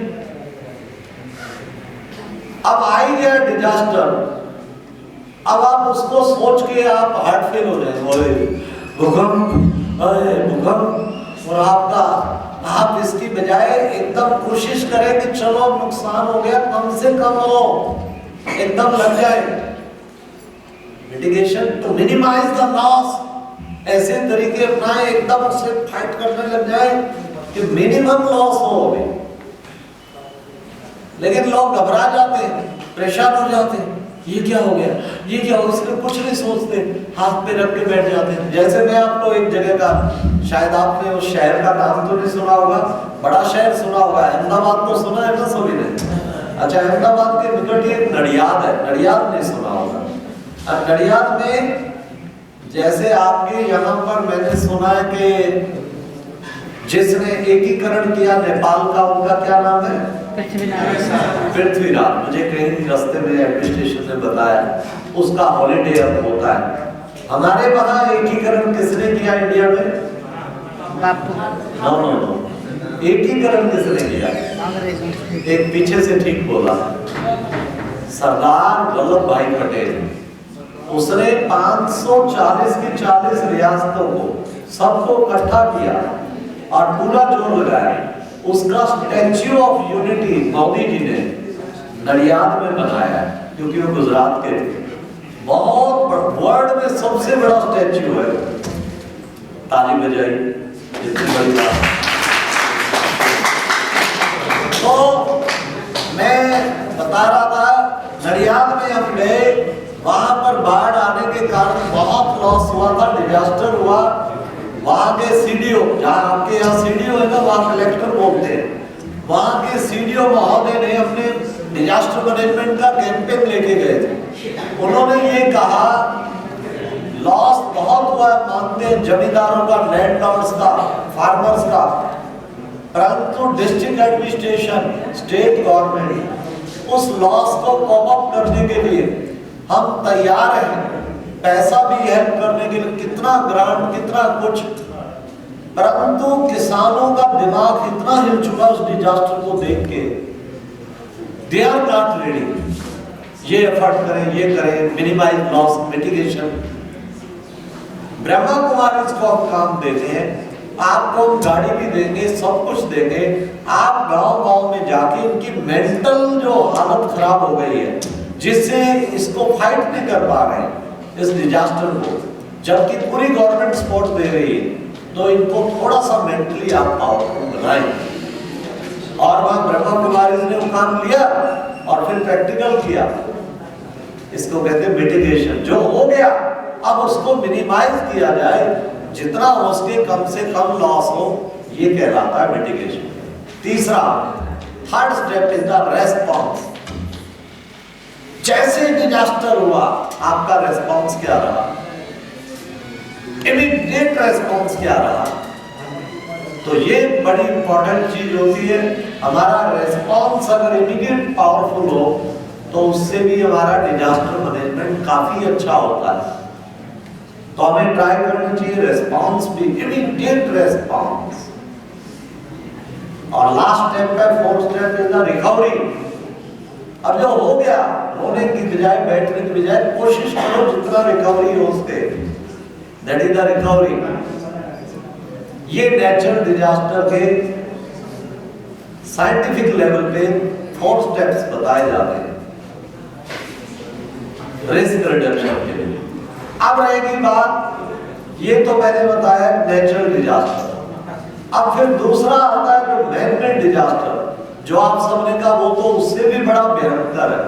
अब आई गया डिजास्टर, अब आप उसको सोच के आप हार्ट फेल हो जाएंगे, भूकंप, और आपका आप इसकी बजाय एकदम कोशिश करें कि चलो नुकसान हो गया कम से कम हो, एकदम लग जाए। Mitigation to minimise the loss, ऐसे तरीके अपनाए एकदम से फाइट करने लग जाए कि मिनिमम लॉस हो अभी। लेकिन लोग घबरा जाते हैं, परेशान हो जाते हैं, ये क्या हो गया, ये क्या हो, इसलिए कुछ नहीं सोचते, हाथ पे रख के बैठ जाते हैं। जैसे मैं आपको एक जगह का, शायद आपने उस शहर का नाम तो नहीं सुना होगा, बड़ा शहर सुना होगा, अहमदाबाद तो सुना है ना सभी ने। अच्छा, अहमदाबाद के निकट एक नडियाद है, नडियाद नहीं सुना होगा। अब नडियाद में जैसे आपके यहाँ पर मैंने सुना है कि जिसने एकीकरण किया नेपाल का, उनका क्या नाम है? पृथ्वीराज। मुझे कहीं रास्ते में एडमिनिस्ट्रेशन ने बताया उसका हॉलीडे अब होता है। हमारे वहाँ एकीकरण किसने किया इंडिया में? नो, एकीकरण किसने किया? एक पीछे से ठीक बोला, सरदार वल्लभ भाई पटेल। उसने 540 की 40 रियासतों को सबको इकट्ठा किया और पूरा जोर लगाया। उसका statue of unity Modi ji ने नडियाद में बनाया, क्योंकि वो गुजरात के थे। बहुत वर्ल्ड में सबसे बड़ा स्टैच्यू है। ताली बजाई, इतनी बड़ी बात। तो मैं बता रहा था, नडियाद में हम गए, वहां पर बाढ़ आने के कारण बहुत लॉस हुआ था, डिजास्टर हुआ। वहां के सीडीओ, जहां आपके यहाँ सीडीओ है ना, वहां कलेक्टर बोलते हैं, वहां के सीडीओ महोदय ने अपने डिजास्टर मैनेजमेंट का कैंपेन लेके गए थे। उन्होंने ये कहा लॉस बहुत हुआ है, मानते हैं जमींदारों का, लैंडलॉर्ड्स का, फार्मर्स का, परंतु डिस्ट्रिक्ट एडमिनिस्ट्रेशन, स्टेट गवर्नमेंट उस लॉस को कॉप अप करने के लिए हम तैयार हैं, पैसा भी हेल्प करने के लिए, कितना ग्रांट, कितना कुछ, परंतु किसानों का दिमाग इतना हिल चुका उस डिजास्टर को देख के, दे आर नॉट रेडी। ये एफर्ट करें, ये करें, minimise loss, mitigation. Brahma Kumari को हम काम देते हैं, आपको गाड़ी भी देंगे, सब कुछ देंगे। आप गांव-गांव में जाके उनकी मेंटल जो हालत खराब हो गई है, जिससे इसको फाइट नहीं कर पा रहे हैं इस डिजास्टर को, जबकि पूरी गवर्नमेंट सपोर्ट दे रही है, तो इनको थोड़ा सा मेंटली आप पावरफुल बनाएं। और वहां ब्रह्मा कुमारी ने वो काम लिया और फिर प्रैक्टिकल किया। इसको कहते हैं मिटिगेशन। जो हो गया अब उसको मिनिमाइज किया जाए, जितना हो सके कम से कम लॉस हो, ये कहलाता है मिटिगेशन। तीसरा, third step is the response. जैसे डिजास्टर हुआ, आपका रेस्पॉन्स क्या रहा? इमीडिएट रेस्पॉन्स क्या रहा? तो ये बड़ी इंपॉर्टेंट चीज होती है। हमारा रेस्पॉन्स अगर इमीडिएट पावरफुल हो, तो उससे भी हमारा डिजास्टर मैनेजमेंट काफी अच्छा होता है। तो हमें ट्राई करनी चाहिए रेस्पॉन्स भी, इमीडिएट रेस्पॉन्स। और लास्ट स्टेप है, fourth step is the recovery. अब जो हो गया, होने की बजाय, बैठने की बजाय, कोशिश करो जितना रिकवरी हो सके, दैट इज द रिकवरी। ये नेचुरल डिजास्टर के साइंटिफिक लेवल पे 4 स्टेप्स बताए जाते हैं रिस्क रिडक्शन के लिए। अब रहेगी बात, ये तो मैंने बताया नेचुरल डिजास्टर। अब फिर दूसरा आता है जो मैन मेड डिजास्टर, जो आप सबने कहा वो तो उससे भी बड़ा भयंकर है।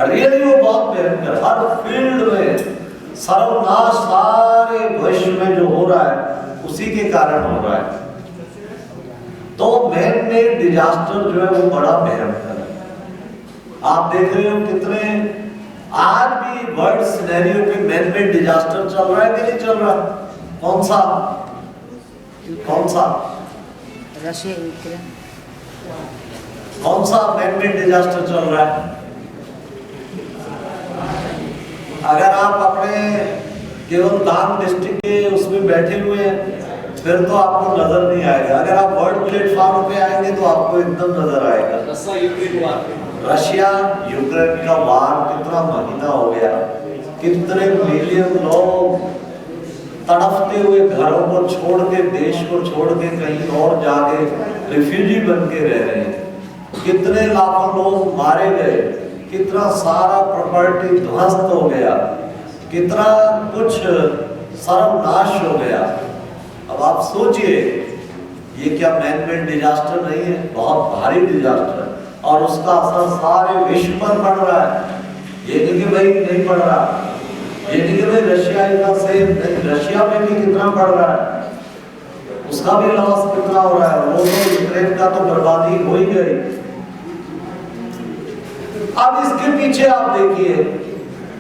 रियली वो बहुत भयंकर, हर फील्ड में सर्वनाश सारे विश्व में जो हो रहा है उसी के कारण हो रहा है। तो मैन मेड डिजास्टर जो है वो बड़ा भयंकर है। आप देख रहे हो कितने आज भी वर्ल्ड सिनेरियो पे मैन मेड डिजास्टर चल रहा है कि नहीं चल रहा? कौन सा? Russia, Ukraine. कौन सा मैन मेड डिजास्टर चल रहा है? अगर आप अपने केवल दान डिस्ट्रिक्ट के उसमें बैठे हुए हैं फिर तो आपको नजर नहीं आएगा। अगर आप वर्ल्ड प्लेटफॉर्म पे आएंगे तो आपको एकदम नजर आएगा। रशिया यूक्रेन का वार कितना महीना हो गया, कितने मिलियन लोग तड़पते हुए घरों को छोड़ के, देश को छोड़ के कहीं और जाके रिफ्यूजी बन के रह रहे हैं। कितने लाखों लोग मारे गए, कितना सारा प्रॉपर्टी ध्वस्त हो गया, कितना कुछ सर्वनाश हो गया। अब आप सोचिए, ये क्या मैन मेड डिजास्टर नहीं है? बहुत भारी डिजास्टर, और उसका असर सारे विश्व पर पड़ रहा है। ये नहीं कि भाई नहीं पड़ रहा, ये नहीं कि भाई रशिया का से रशिया में भी कितना पड़ रहा है, उसका भी लॉस कितना हो रहा है। वो तो यूक्रेन का तो बर्बादी हो ही गई। अब इसके पीछे आप देखिए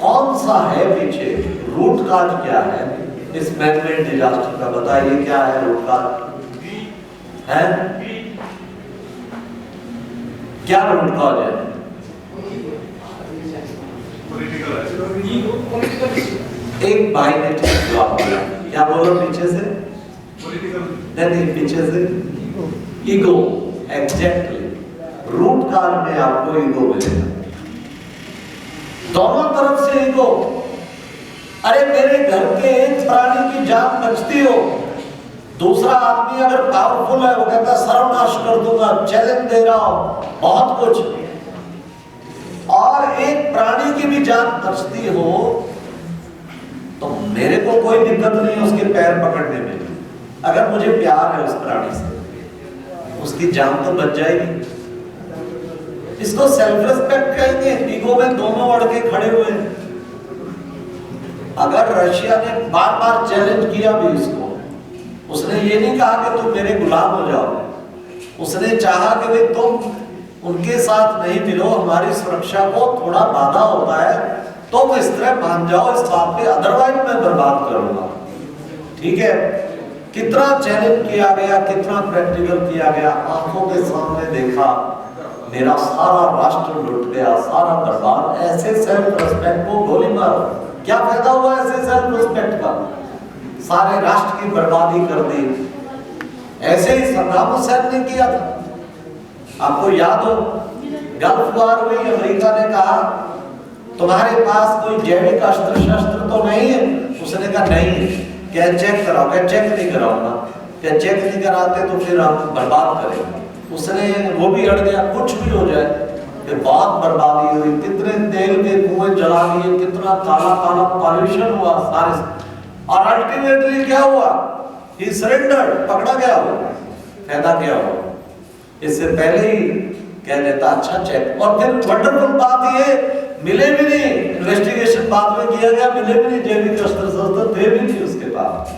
कौन सा है पीछे, रूट काज क्या है इस मैन मेड डिजास्टर का? बताइए क्या है रूट काज है? क्या रूट काज है? एक भाई ने जवाब दिया, क्या बोलो पीछे से? नहीं, पीछे से ईगो। एग्जैक्टली, रूट काज में आपको ईगो मिलेगा, दोनों तरफ से ईगो। अरे मेरे घर के एक प्राणी की जान बचती हो, दूसरा आदमी अगर पावरफुल है वो कहता है सर्वनाश कर दूंगा, चैलेंज दे रहा हूं, बहुत कुछ। और एक प्राणी की भी जान बचती हो तो मेरे को कोई दिक्कत नहीं है उसके पैर पकड़ने में, अगर मुझे प्यार है उस प्राणी से, उसकी जान तो बच जाएगी। इसको सेल्फ रिस्पेक्ट कहेंगे। ईगो में दोनों अड़ के खड़े हुए हैं। अगर रशिया ने बार बार चैलेंज किया भी इसको, उसने ये नहीं कहा कि तुम मेरे गुलाम हो जाओ, उसने चाहा कि भाई तुम उनके साथ नहीं मिलो, हमारी सुरक्षा को थोड़ा बाधा होता है, तुम इस तरह मान जाओ इस बात पे, अदरवाइज मैं बर्बाद करूंगा। ठीक है, कितना चैलेंज किया गया, कितना प्रैक्टिकल किया गया, आंखों के सामने देखा, मेरा सारा राष्ट्र लुट गया, सारा बर्बाद। ऐसे सेल्फ रिस्पेक्ट को गोली मारो, क्या फायदा हुआ ऐसे सेल्फ रिस्पेक्ट का? सारे राष्ट्र की बर्बादी कर दी। ऐसे ही सद्दाम हुसैन ने किया था, आपको याद हो, गल्फ वार हुई, अमेरिका ने कहा तुम्हारे पास कोई जैविक अस्त्र शस्त्र तो नहीं है? उसने कहा नहीं है। क्या चेक कराओ? क्या चेक नहीं कराऊंगा। क्या चेक नहीं कराते तो फिर हम बर्बाद करेंगे। उसने वो भी अड़ गया, कुछ भी हो जाए, फिर बहुत बर्बादी हुई, कितने तेल के कुएं जला दिए, कितना काला काला पॉल्यूशन हुआ सारे, और अल्टीमेटली क्या हुआ? ही सरेंडर, पकड़ा गया। वो फायदा क्या हुआ? इससे पहले ही कह देता अच्छा चेक। और फिर वंडरफुल बात ये, मिले भी नहीं, इन्वेस्टिगेशन बाद में किया गया, मिले भी नहीं, जैविक अस्त्र शस्त्र थे भी नहीं उसके पास।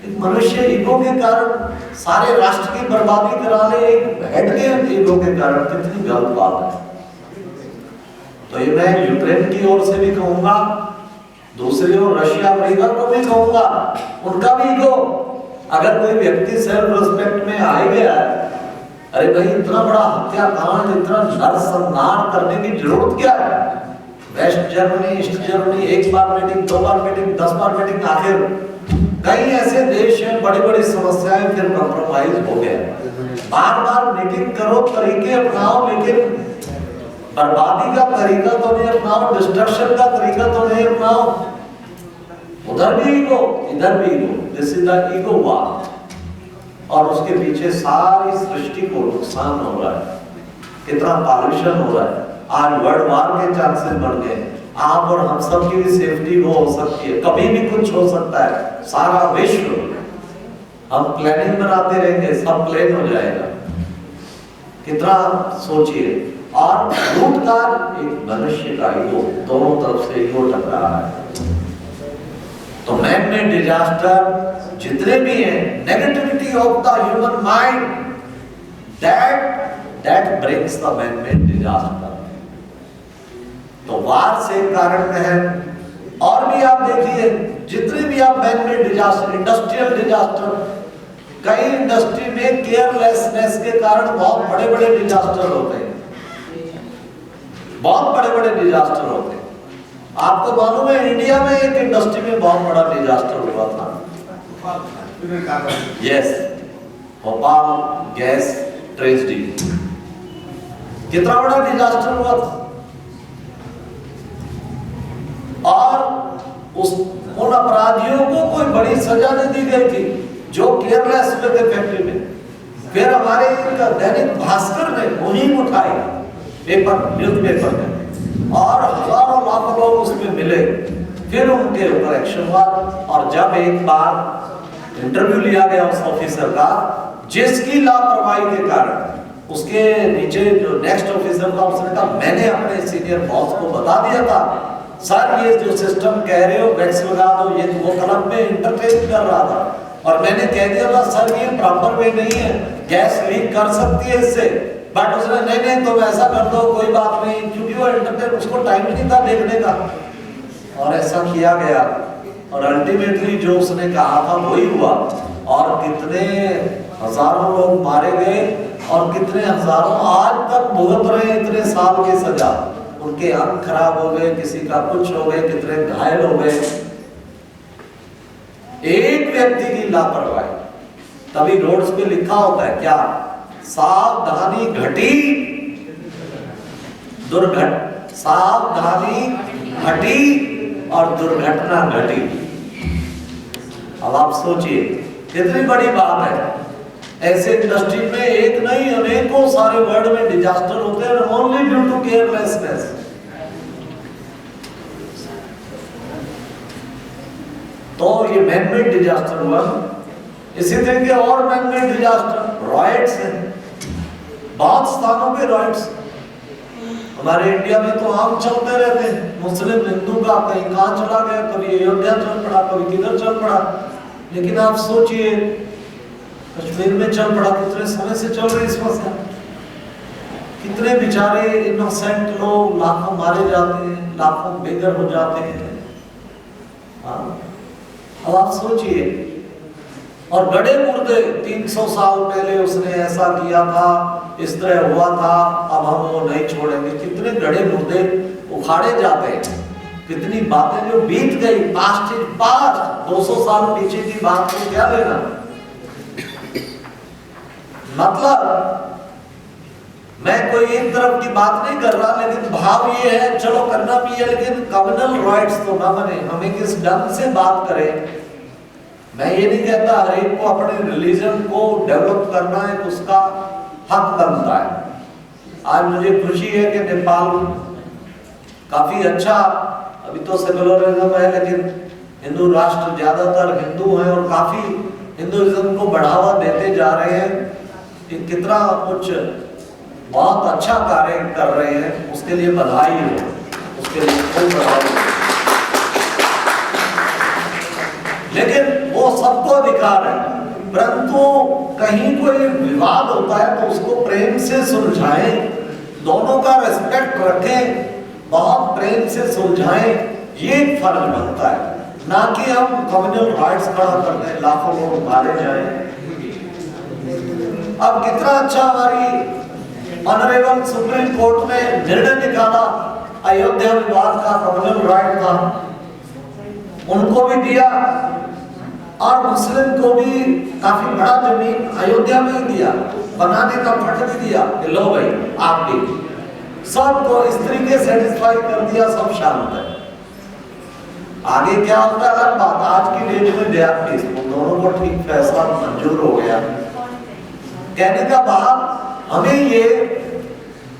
एक मनुष्य ईगो के कारण सारे राष्ट्र की बर्बादी करा ले, एक हेड के ईगो के कारण, कितनी गलत बात है। तो ये मैं यूक्रेन की ओर से भी कहूंगा, दूसरी ओर रशिया अमेरिका को भी कहूंगा, उनका भी ईगो। अगर कोई व्यक्ति सेल्फ रिस्पेक्ट में आ गया है, अरे भाई इतना बड़ा हत्याकांड, इतना नरसंहार करने की जरूरत क्या है? वेस्ट जर्मनी, ईस्ट जर्मनी, एक बार मीटिंग, 2 बार मीटिंग, 10 बार मीटिंग, आखिर कई ऐसे देश हैं बड़ी बड़ी समस्याएं, फिर कंप्रोमाइज हो गया। बार बार मीटिंग करो, तरीके अपनाओ, लेकिन बर्बादी का तरीका तो नहीं अपनाओ, डिस्ट्रक्शन का तरीका तो नहीं अपनाओ। उधर भी ईगो, इधर भी ego, this is the ego war. और उसके पीछे सारी सृष्टि को नुकसान हो रहा है, कितना पॉल्यूशन हो रहा है। आज वर्ल्ड वार के चांसेस बढ़ गए। आप और हम सब की भी सेफ्टी वो हो सकती है, कभी भी कुछ हो सकता है। सारा विश्व, हम प्लानिंग बनाते रहेंगे, सब प्लान हो जाएगा। कितना सोचिए। और रूट का एक मनुष्य का ईगो, दोनों तरफ से ईगो टकरा रहा है। तो मैन मेड डिजास्टर जितने भी हैं, negativity of the human mind, that brings the man made disaster. तो वार से कारण है। और भी आप देखिए, जितने भी आप man made disaster, industrial disaster, कई इंडस्ट्री में केयरलेसनेस के कारण बहुत बड़े बड़े डिजास्टर होते हैं, बहुत बड़े बड़े डिजास्टर होते हैं। आपको मालूम है इंडिया में एक इंडस्ट्री में बहुत बड़ा डिजास्टर हुआ था। यस, भोपाल गैस ट्रेजेडी, कितना बड़ा डिजास्टर हुआ था। और उस उन अपराधियों को कोई बड़ी सजा नहीं दी गई थी जो केयरलेस हुए थे फैक्ट्री में। फिर हमारे दैनिक भास्कर ने मुहिम उठाई न्यूज़पेपर में, और हजारों लाखों लोग उसमें मिले। फिर उनके ऊपर एक्शन हुआ, और जब एक बार इंटरव्यू लिया गया उस ऑफिसर का जिसकी लापरवाही के कारण, उसके नीचे जो नेक्स्ट ऑफिसर था उसने कहा मैंने अपने सीनियर बॉस को बता दिया था सर ये जो सिस्टम कह रहे हो वैक्स लगा दो, ये वो क्लब में इंटरफेस कर रहा था और मैंने कह दिया था सर ये प्रॉपर वे नहीं है, गैस लीक कर सकती है इससे, बट उसने नहीं तुम ऐसा कर दो कोई बात नहीं, क्योंकि वो इंटरनेट उसको टाइम नहीं था देखने का। और ऐसा किया गया और अल्टीमेटली जो उसने कहा था वही हुआ, और कितने हजारों लोग मारे गए और कितने हजारों आज तक भुगत रहे इतने साल की सजा। उनके आंख खराब हो गए, किसी का कुछ हो गए, कितने घायल हो गए, एक व्यक्ति की लापरवाही। तभी रोड्स पे लिखा होता है क्या, सावधानी घटी सावधानी घटी और दुर्घटना घटी। अब आप सोचिए कितनी बड़ी बात है। ऐसे इंडस्ट्री में एक नहीं अनेकों सारे वर्ल्ड में डिजास्टर होते हैं ओनली ड्यू टू केयरलेसनेस। तो ये मैनमेड डिजास्टर हुआ। इसी तरह के और मैनमेड डिजास्टर रॉयट्स हैं, बहुत स्थानों पे रॉयट्स। हमारे इंडिया में तो आम चलते रहते हैं, मुस्लिम हिंदू का कहीं कहां चला गया, कभी अयोध्या चल पड़ा, कभी किधर चल पड़ा। लेकिन आप सोचिए कश्मीर में चल पड़ा, कितने समय से चल रही समस्या, कितने बेचारे इनोसेंट लोग लाखों मारे जाते हैं, लाखों बेघर हो जाते हैं। अब आप सोचिए, और गड़े मुर्दे 300 साल पहले उसने ऐसा किया था, इस तरह हुआ था, अब हम वो नहीं छोड़ेंगे। कितने गड़े मुर्दे उखाड़े जाते हैं, कितनी बातें जो बीत गई, पास्ट इज पास्ट, 200 साल पीछे की बात को क्या लेना। मतलब मैं कोई एक तरफ की बात नहीं कर रहा, लेकिन भाव ये है, चलो करना भी है लेकिन कम्युनल राइट्स तो ना बने, हमें किस ढंग से बात करें। मैं ये नहीं कहता हर एक को अपने रिलीजन को डेवलप करना है, उसका हक बनता है। आज मुझे खुशी है कि नेपाल काफी अच्छा, अभी तो सेकुलरिज्म है लेकिन हिंदू राष्ट्र, ज्यादातर हिंदू हैं और काफी हिंदुइज्म को बढ़ावा देते जा रहे हैं। कितना कुछ बहुत अच्छा कार्य कर रहे हैं, उसके लिए बधाई हो, उसके लिए खूब बधाई। लेकिन वो सबको अधिकार है, परंतु कहीं कोई विवाद होता है तो उसको प्रेम से सुलझाएं, दोनों का रिस्पेक्ट रखें, बहुत प्रेम से सुलझाएं, ये फर्ज बनता है। ना कि हम कम्युनल राइट्स खड़ा कर दें, लाखों लोग मारे जाएं। अब कितना अच्छा हमारी ऑनरेबल सुप्रीम कोर्ट ने निर्णय निकाला, अयोध्या विवाद का कम्युनल राइट था, उनको भी दिया और मुस्लिम को भी काफी बड़ा जमीन अयोध्या में ही दिया, बनाने का फंड भी दिया कि लो भाई आप भी, सबको इस तरीके सेटिस्फाई कर दिया, सब शांत है। आगे क्या होता है अलग बात। आज की डेट में दयातीस दोनों को ठीक फैसला मंजूर हो गया। कहने का भाव हमें ये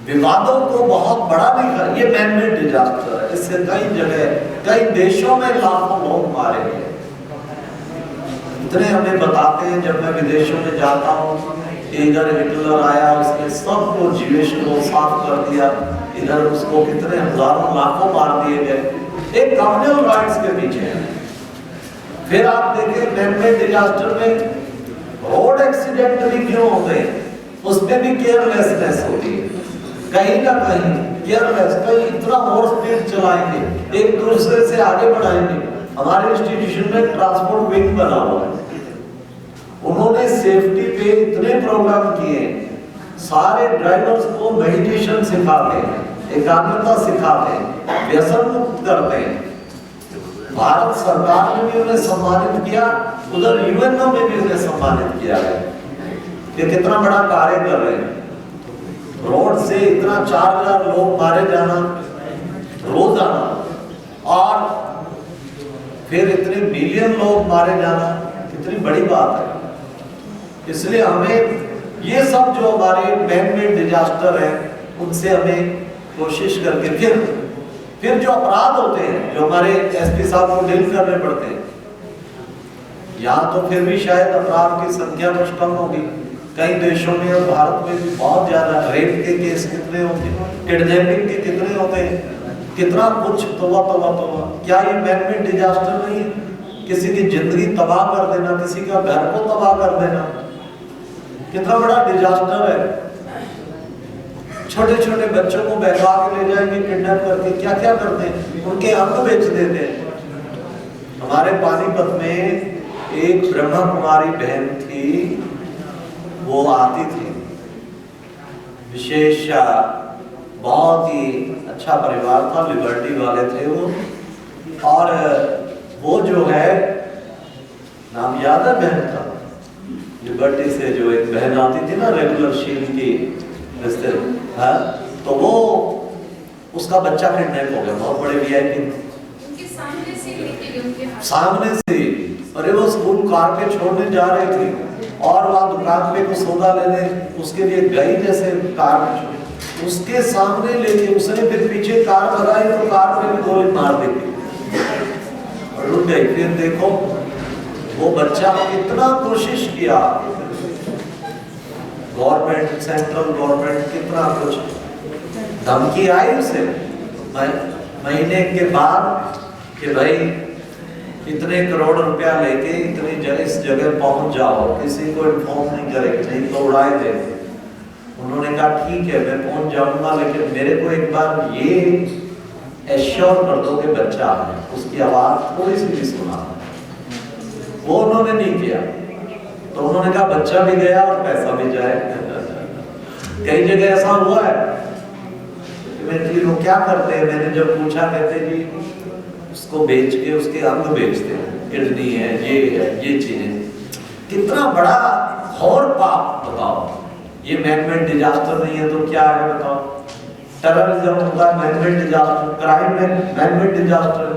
विवादों को बहुत बड़ा नहीं कर, ये मैनमेड डिजास्टर है, इससे कई जगह कई देशों में लाखों लोग मारे गए। इतने हमें बताते हैं, जब मैं विदेशों में जाता हूँ, इधर हिटलर आया, उसने सबको जीविश को साफ कर दिया, इधर उसको कितने हजारों लाखों मार दिए गए, एक कम्युनल राइट्स के पीछे है। फिर आप देखें मैनमेड डिजास्टर में रोड एक्सीडेंट भी क्यों होते हैं, उसमें भी केयरलेसनेस होती है, कहीं ना कहीं केयरलेस, कहीं इतना ओवर स्पीड चलाएंगे, एक दूसरे से आगे बढ़ाएंगे। हमारे इंस्टीट्यूशन में ट्रांसपोर्ट विंग बना हुआ है, उन्होंने सेफ्टी पे इतने प्रोग्राम किए, सारे ड्राइवर्स को मेडिटेशन सिखाते हैं, एकाग्रता सिखाते हैं, व्यसन मुक्त करते हैं। भारत सरकार ने भी उन्हें सम्मानित किया, उधर यूएनओ में भी उन्हें सम्मानित किया है। ये कितना बड़ा कार्य कर रहे हैं। रोड से इतना 4000 लोग मारे जाना रोजाना, और फिर इतने मिलियन लोग मारे जाना कितनी बड़ी बात है। इसलिए हमें ये सब जो हमारे मैन मेड डिजास्टर है उनसे हमें कोशिश करके फिर जो अपराध होते हैं जो हमारे एसपी साहब को डील करने पड़ते हैं, यहाँ तो फिर भी शायद अपराध की संख्या कुछ कम होगी, कई देशों में और भारत में भी बहुत ज्यादा रेप के केस कितने होते हैं, किडनैपिंग के कितने होते हैं, कितना कुछ तोबा। क्या ये मैन मेड डिजास्टर नहीं है? किसी की जिंदगी तबाह कर देना, किसी का घर को तबाह कर देना, कितना बड़ा डिजास्टर है। छोटे छोटे बच्चों को बहका के ले जाएंगे किडनैप करके, क्या क्या करते हैं, उनके अंग बेच देते हैं। हमारे पानीपत में एक ब्रह्मा कुमारी बहन थी, वो आती थी, विशेष बहुत ही अच्छा परिवार था, लिबर्टी वाले थे वो, और वो जो है नाम याद है बहन का, लिबर्टी से जो एक बहन आती थी ना रेगुलर शील की रिश्ते, हाँ, तो वो उसका बच्चा किडनैप हो गया, बहुत बड़े वीआईपी सामने से, अरे वो स्कूल कार पे छोड़ने जा रही थी और वहाँ दुकान पे कुछ सौदा लेने उसके लिए गई, जैसे कार में उसके सामने लेके उसने फिर पीछे कार लगाई तो कार में भी गोली मार दी और रुक गई। फिर देखो वो बच्चा कितना कोशिश किया, गवर्नमेंट सेंट्रल गवर्नमेंट कितना कुछ धमकी आई उसे महीने के बाद कि भाई इतने करोड़ रुपया लेके इतनी जगह इस जगह पहुंच जाओ, किसी को इन्फॉर्म नहीं करेंगे, नहीं तो उड़ाए देंगे। उन्होंने कहा ठीक है मैं पहुंच जाऊंगा, लेकिन मेरे को एक बार ये एश्योर कर दो कि बच्चा है, उसकी आवाज थोड़ी सी भी सुना। वो उन्होंने नहीं किया, तो उन्होंने कहा बच्चा भी गया और पैसा भी जाए। कई जगह ऐसा हुआ है कि वो क्या करते हैं, मैंने जब पूछा कहते जी उसको बेच के उसके अंग बेचते हैं, किडनी है, ये चीजें। कितना बड़ा घोर पाप, बताओ। ये मैन मेड डिजास्टर नहीं है तो क्या है बताओ? टेररिज्म होता है मैन मेड डिजास्टर, क्राइम है मैन मेड डिजास्टर,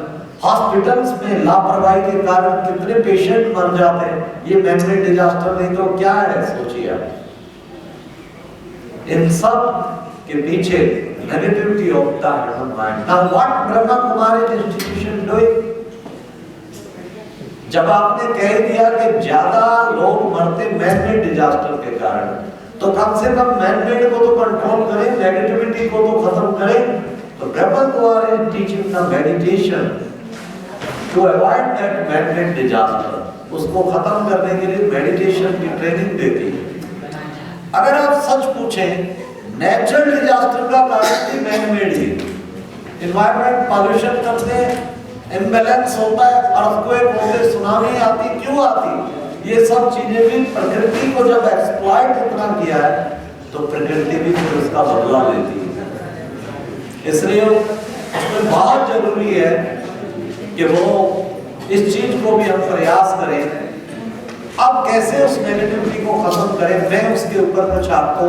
हॉस्पिटल्स में लापरवाही के कारण कितने पेशेंट मर जाते हैं, ये मैन मेड डिजास्टर नहीं तो क्या है? सोचिए आप। इन सब के पीछे negativity of the human mind. Now what Brahma Kumari institution doing? जब आपने कह दिया कि ज्यादा लोग मरते मैन मेड डिजास्टर के कारण, तो कम से कम मैन मेड को तो कंट्रोल करें, नेगेटिविटी को तो खत्म करें। तो Brahma Kumari teaching the meditation to avoid that man made disaster, उसको खत्म करने के लिए मेडिटेशन की ट्रेनिंग देती है। अगर आप सच पूछें, नेचुरल डिजास्टर का कारण भी मैन मेड ही, एनवायरनमेंट पॉल्यूशन करते हैं, इम्बैलेंस होता है, अर्थक्वेक होते, सुनामी आती, क्यों आती? ये सब चीजें भी प्रकृति को जब एक्सप्लॉइट इतना किया है तो प्रकृति भी फिर उसका बदला लेती है। इसलिए उसमें बहुत जरूरी है कि वो इस चीज को भी हम प्रयास करें। अब कैसे उस नेगेटिविटी को खत्म करें, मैं उसके ऊपर कुछ आपको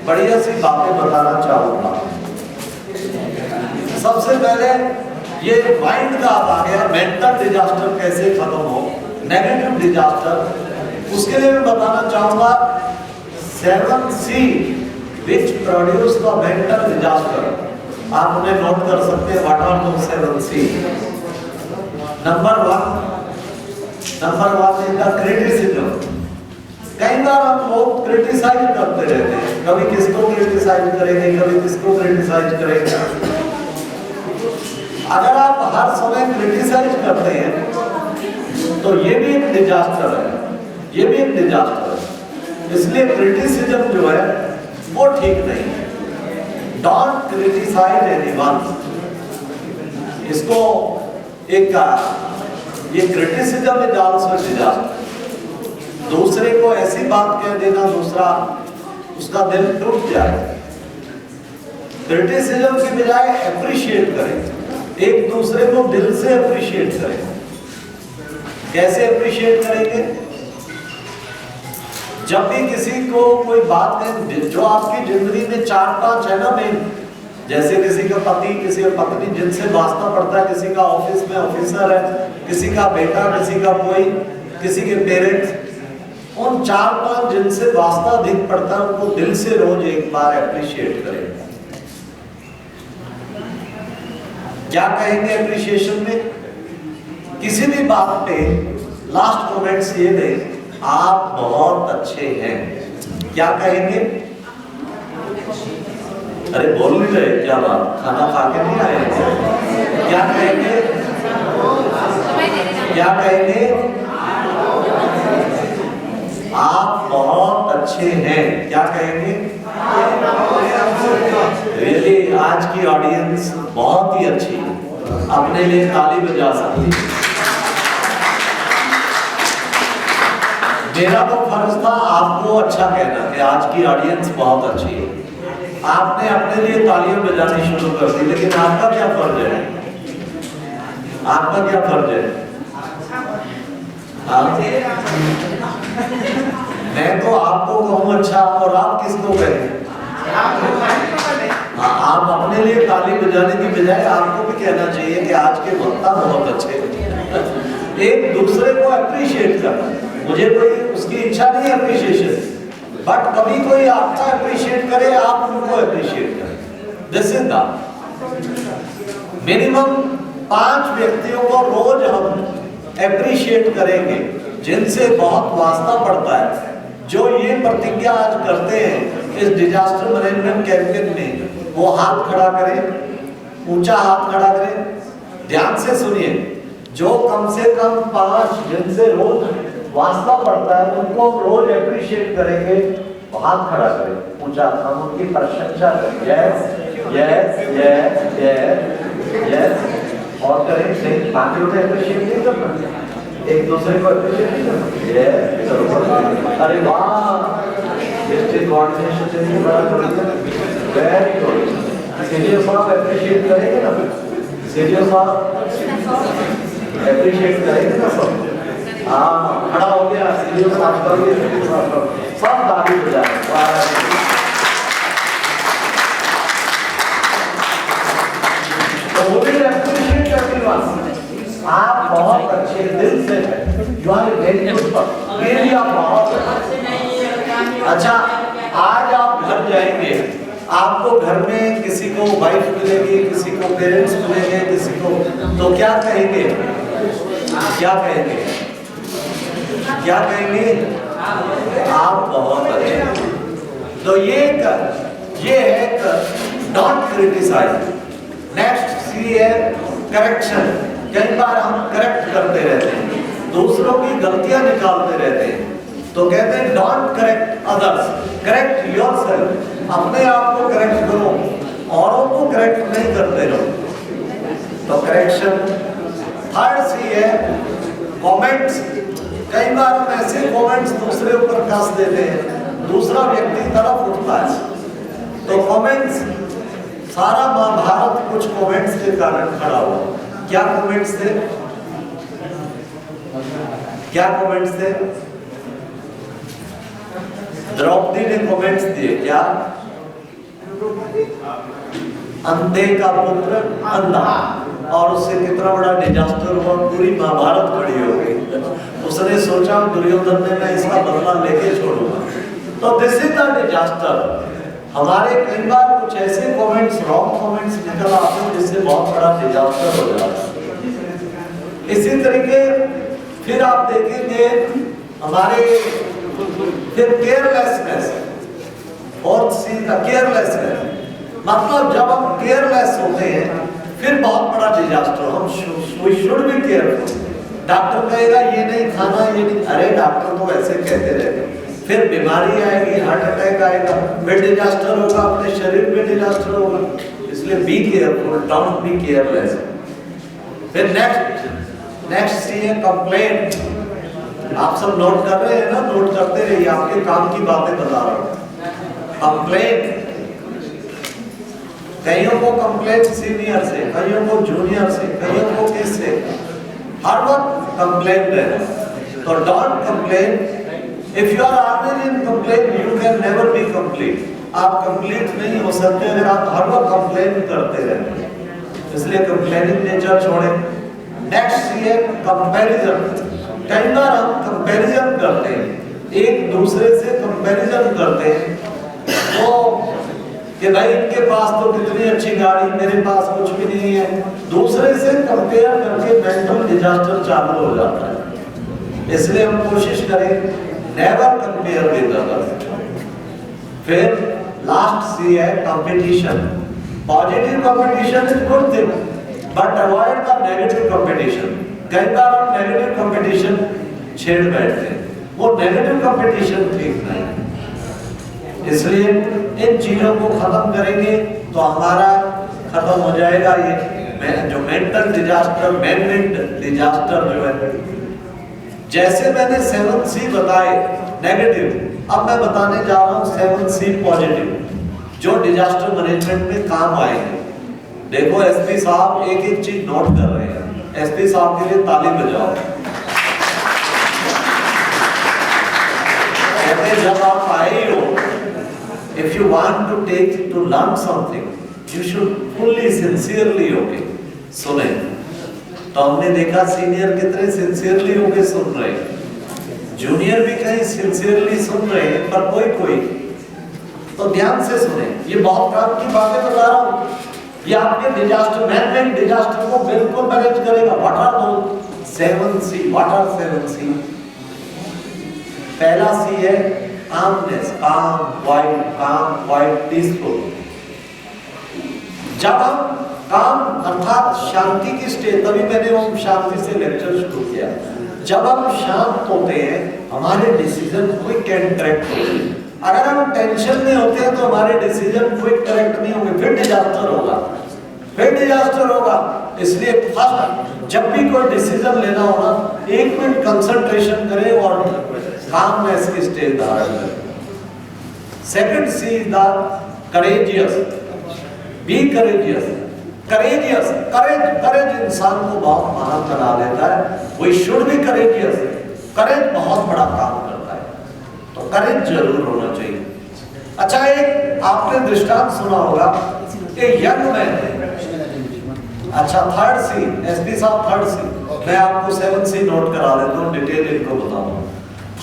बढ़िया सी बातें बताना चाहूंगा। सबसे पहले ये माइंड का आ गया, मेंटल डिजास्टर कैसे खत्म हो, नेगेटिव डिजास्टर, उसके लिए मैं बताना चाहूंगा 7C which produce the mental disaster। आप उन्हें नोट कर सकते हैं, what are those 7C? Number one is the criticism। कई बार हम लोग क्रिटिसाइज करते रहते हैं, कभी किसको क्रिटिसाइज करेंगे, कभी किसको क्रिटिसाइज करेंगे। अगर आप हर समय क्रिटिसाइज करते हैं तो ये भी एक डिजास्टर है, ये भी एक डिजास्टर है। इसलिए क्रिटिसिज्म जो है वो ठीक नहीं है। Don't criticise anyone. इसको एक ये क्रिटिसिज्म इज आल्सो डिजास्टर। दूसरे को ऐसी बात कह देना दूसरा उसका दिल टूट जाए। क्रिटिसिज्म की बजाय एप्रिशिएट करें, एक दूसरे को दिल से एप्रिशिएट करें। कैसे एप्रिशिएट करेंगे? जब भी किसी को कोई बात है जो आपकी जिंदगी में 4-5 है ना मेन, जैसे किसी का पति, किसी का पत्नी जिनसे वास्ता पड़ता है, किसी का ऑफिस में ऑफिसर है, किसी का बेटा, किसी का कोई, किसी के पेरेंट्स, उन 4-5 जिनसे वास्ता अधिक पड़ता है उनको दिल से रोज एक बार अप्रिशिएट करें। क्या कहेंगे अप्रिशिएशन में? किसी भी बात पे लास्ट कमेंट्स ये दें, आप बहुत अच्छे हैं। क्या कहेंगे? अरे बोल नहीं रहे, क्या बात, खाना खा के नहीं आए? क्या कहेंगे? क्या कहेंगे? आप बहुत अच्छे हैं। क्या कहेंगे? रियली आज की ऑडियंस बहुत ही अच्छी है, अपने लिए ताली बजा सकती है। मेरा तो फर्ज था आपको अच्छा कहना कि आज की ऑडियंस बहुत अच्छी है। आपने अपने लिए तालियां बजानी शुरू कर दी, लेकिन आपका क्या फर्ज है? आपका क्या फर्ज है? मैं तो आपको कहूँ अच्छा, और आप किसको कहें? आप अपने लिए ताली बजाने की बजाय आपको भी कहना चाहिए कि आज के वक्ता बहुत अच्छे हैं। एक दूसरे को अप्रिशिएट करना। मुझे कोई उसकी इच्छा नहीं अप्रिशिएशन, बट कभी कोई आपका अप्रिशिएट करे, आप उनको अप्रिशिएट करें। दिस इज द मिनिमम 5 व्यक्तियों को रोज हम अप्रिशिएट करेंगे जिनसे बहुत वास्ता पड़ता है, जो ये प्रतिज्ञा आज करते हैं इस डिजास्टर मैनेजमेंट कैंपेन में। वो हाथ खड़ा करें, ऊंचा हाथ खड़ा करें, ध्यान से सुनिए। जो कम से कम 5 जिनसे रोज वास्ता पड़ता है उनको रोज अप्रिशिएट करेंगे, हाथ खड़ा करें ऊंचा, हम उनकी प्रशंसा करें। Yes yes yes yes yes, और करें, बाकी उन्हें अप्रिशिएट नहीं करना, एक दूसरे को अप्रिशिएट नहीं करना। यस, चलो, अरे वाह, डिस्ट्रिक्ट कोऑर्डिनेशन से भी बड़ा कर दिया, वेरी गुड। सीडीओ साहब अप्रिशिएट करेंगे ना? सीडीओ साहब अप्रिशिएट करेंगे ना सब? हाँ, खड़ा हो गया सीडीओ साहब का भी, सब ताली बजाएं। तो वो भी अप्रिशिएट करती बात, आप बहुत अच्छे दिल से हैं, you are very good person, really आप बहुत अच्छे। अच्छा, आज आप घर जाएंगे, आपको घर में किसी को वाइफ मिलेगी, किसी को पेरेंट्स मिलेंगे, किसी को, तो क्या कहेंगे? क्या कहेंगे? क्या कहेंगे? आप बहुत अच्छे। तो ये है डोंट क्रिटिसाइज। नेक्स्ट सी है करेक्शन। कई बार हम करेक्ट करते रहते हैं, दूसरों की गलतियां निकालते रहते हैं, तो कहते हैं don't correct others, correct yourself. अपने आप को करेक्ट करो, औरों को करेक्ट नहीं करते रहो। तो करेक्शन। थर्ड सी है कमेंट्स। कई बार हम ऐसे कमेंट्स दूसरे ऊपर कस देते हैं, दूसरा व्यक्ति तरफ उठता है, तो कमेंट्स, सारा महाभारत कुछ कमेंट्स के कारण खड़ा हुआ। क्या कमेंट्स थे? क्या कमेंट्स थे? द्रौपदी ने कमेंट्स दिए, क्या? अंधे का पुत्र अंधा, और उससे कितना बड़ा डिजास्टर हुआ, पूरी महाभारत खड़ी हो गई। उसने सोचा दुर्योधन ने मैं इसका बदला लेके छोड़ूंगा। तो दिस इज द डिजास्टर। हमारे कई बार कुछ ऐसे कमेंट्स, रॉन्ग कमेंट्स निकल आते हैं जिससे बहुत बड़ा डिजास्टर हो जाता है। इसी तरीके फिर आप देखेंगे हमारे फिर केयरलेसनेस, और सी द केयरलेसनेस, मतलब जब हम केयरलेस होते हैं फिर बहुत बड़ा डिजास्टर। हम we should be careful. Doctor कहेगा ये नहीं खाना, ये नहीं, अरे डॉक्टर तो ऐसे कहते रहते, फिर बीमारी आएगी, हार्ट अटैक आएगा, फिर डिजास्टर होगा, अपने शरीर में डिजास्टर होगा। इसलिए be careful, don't be careless. फिर नेक्स्ट सी है कंप्लेंट। आप सब नोट कर रहे हैं ना? नोट करते रहिए, आपके काम की बातें बता रहा हूं। कंप्लेंट, कईयों को कंप्लेंट सीनियर से, कईयों को जूनियर से, कईयों को किससे, हर वक्त कंप्लेंट है। तो don't complain. If you are always in complain, you can never be complete. आप कंप्लीट नहीं हो सकते अगर आप हर वक्त कंप्लेन करते रहते, इसलिए कंप्लेनिंग नेचर छोड़ें। नेक्स्ट सी है कंपैरिजन। कई बार हम कंपैरिजन करते हैं, एक दूसरे से कंपैरिजन करते हैं, तो कि भाई इनके पास तो कितनी अच्छी गाड़ी, मेरे पास कुछ भी नहीं है। दूसरे से कंपेयर करके मेंटल डिजास्टर चालू हो जाता है। इसलिए हम कोशिश करें नेवर कंपेयर विद अदर्स। फिर लास्ट सी है competition. Positive competition is good thing, but avoid the negative competition. कई बार हम नेगेटिव कंपटीशन छेड़ बैठते हैं, वो नेगेटिव कंपटीशन ठीक नहीं है। इसलिए इन चीजों को खत्म करेंगे तो हमारा खत्म हो जाएगा ये जो मेंटल डिजास्टर, मैन-मेड डिजास्टर जो है। जैसे मैंने 7C बताए नेगेटिव, अब मैं बताने जा रहा हूँ 7C पॉजिटिव जो डिजास्टर मैनेजमेंट में काम आएंगे। देखो एसपी साहब एक एक चीज नोट कर रहे हैं। एसपी साहब के लिए ताली बजाओ। कहते जब आप आए हो, if you want to learn something, you should fully sincerely okay सुने। तो हमने देखा सीनियर कितने सिंसियरली होके सुन रहे हैं, जूनियर भी कहीं सिंसियरली सुन रहे हैं, पर कोई तो ध्यान से सुने। ये बहुत काम की बातें बता रहा हूँ, ये आपके डिजास्टर, मैन-मेड डिजास्टर को बिल्कुल मैनेज करेगा। What are those 7C? What are 7C? पहला सी है calmness, calm, quiet, peaceful। जब हम काम अर्थात शांति की स्टेज, तभी मैंने ओम शांति से लेक्चर शुरू किया। जब हम शांत होते हैं हमारे डिसीजन क्विक एंड करेक्ट होते हैं। अगर हम टेंशन में होते हैं तो हमारे डिसीजन क्विक करेक्ट नहीं होंगे, फिर डिजास्टर होगा। इसलिए फर्स्ट जब भी कोई डिसीजन लेना होगा 1 मिनट कंसंट्रेशन करें और calmness की स्टेज धारण करें। Second C is the courageous, be courageous। Courage इंसान को बहुत महान बना देता है। We should be courageous। करेज बहुत बड़ा काम करता है, तो करेज जरूर होना चाहिए। अच्छा, एक आपने दृष्टांत सुना होगा, एक यंग मैन। अच्छा, थर्ड सी, एसपी साहब थर्ड सी, मैं आपको 7C नोट करा देता हूँ, डिटेल इनको बताऊंगा।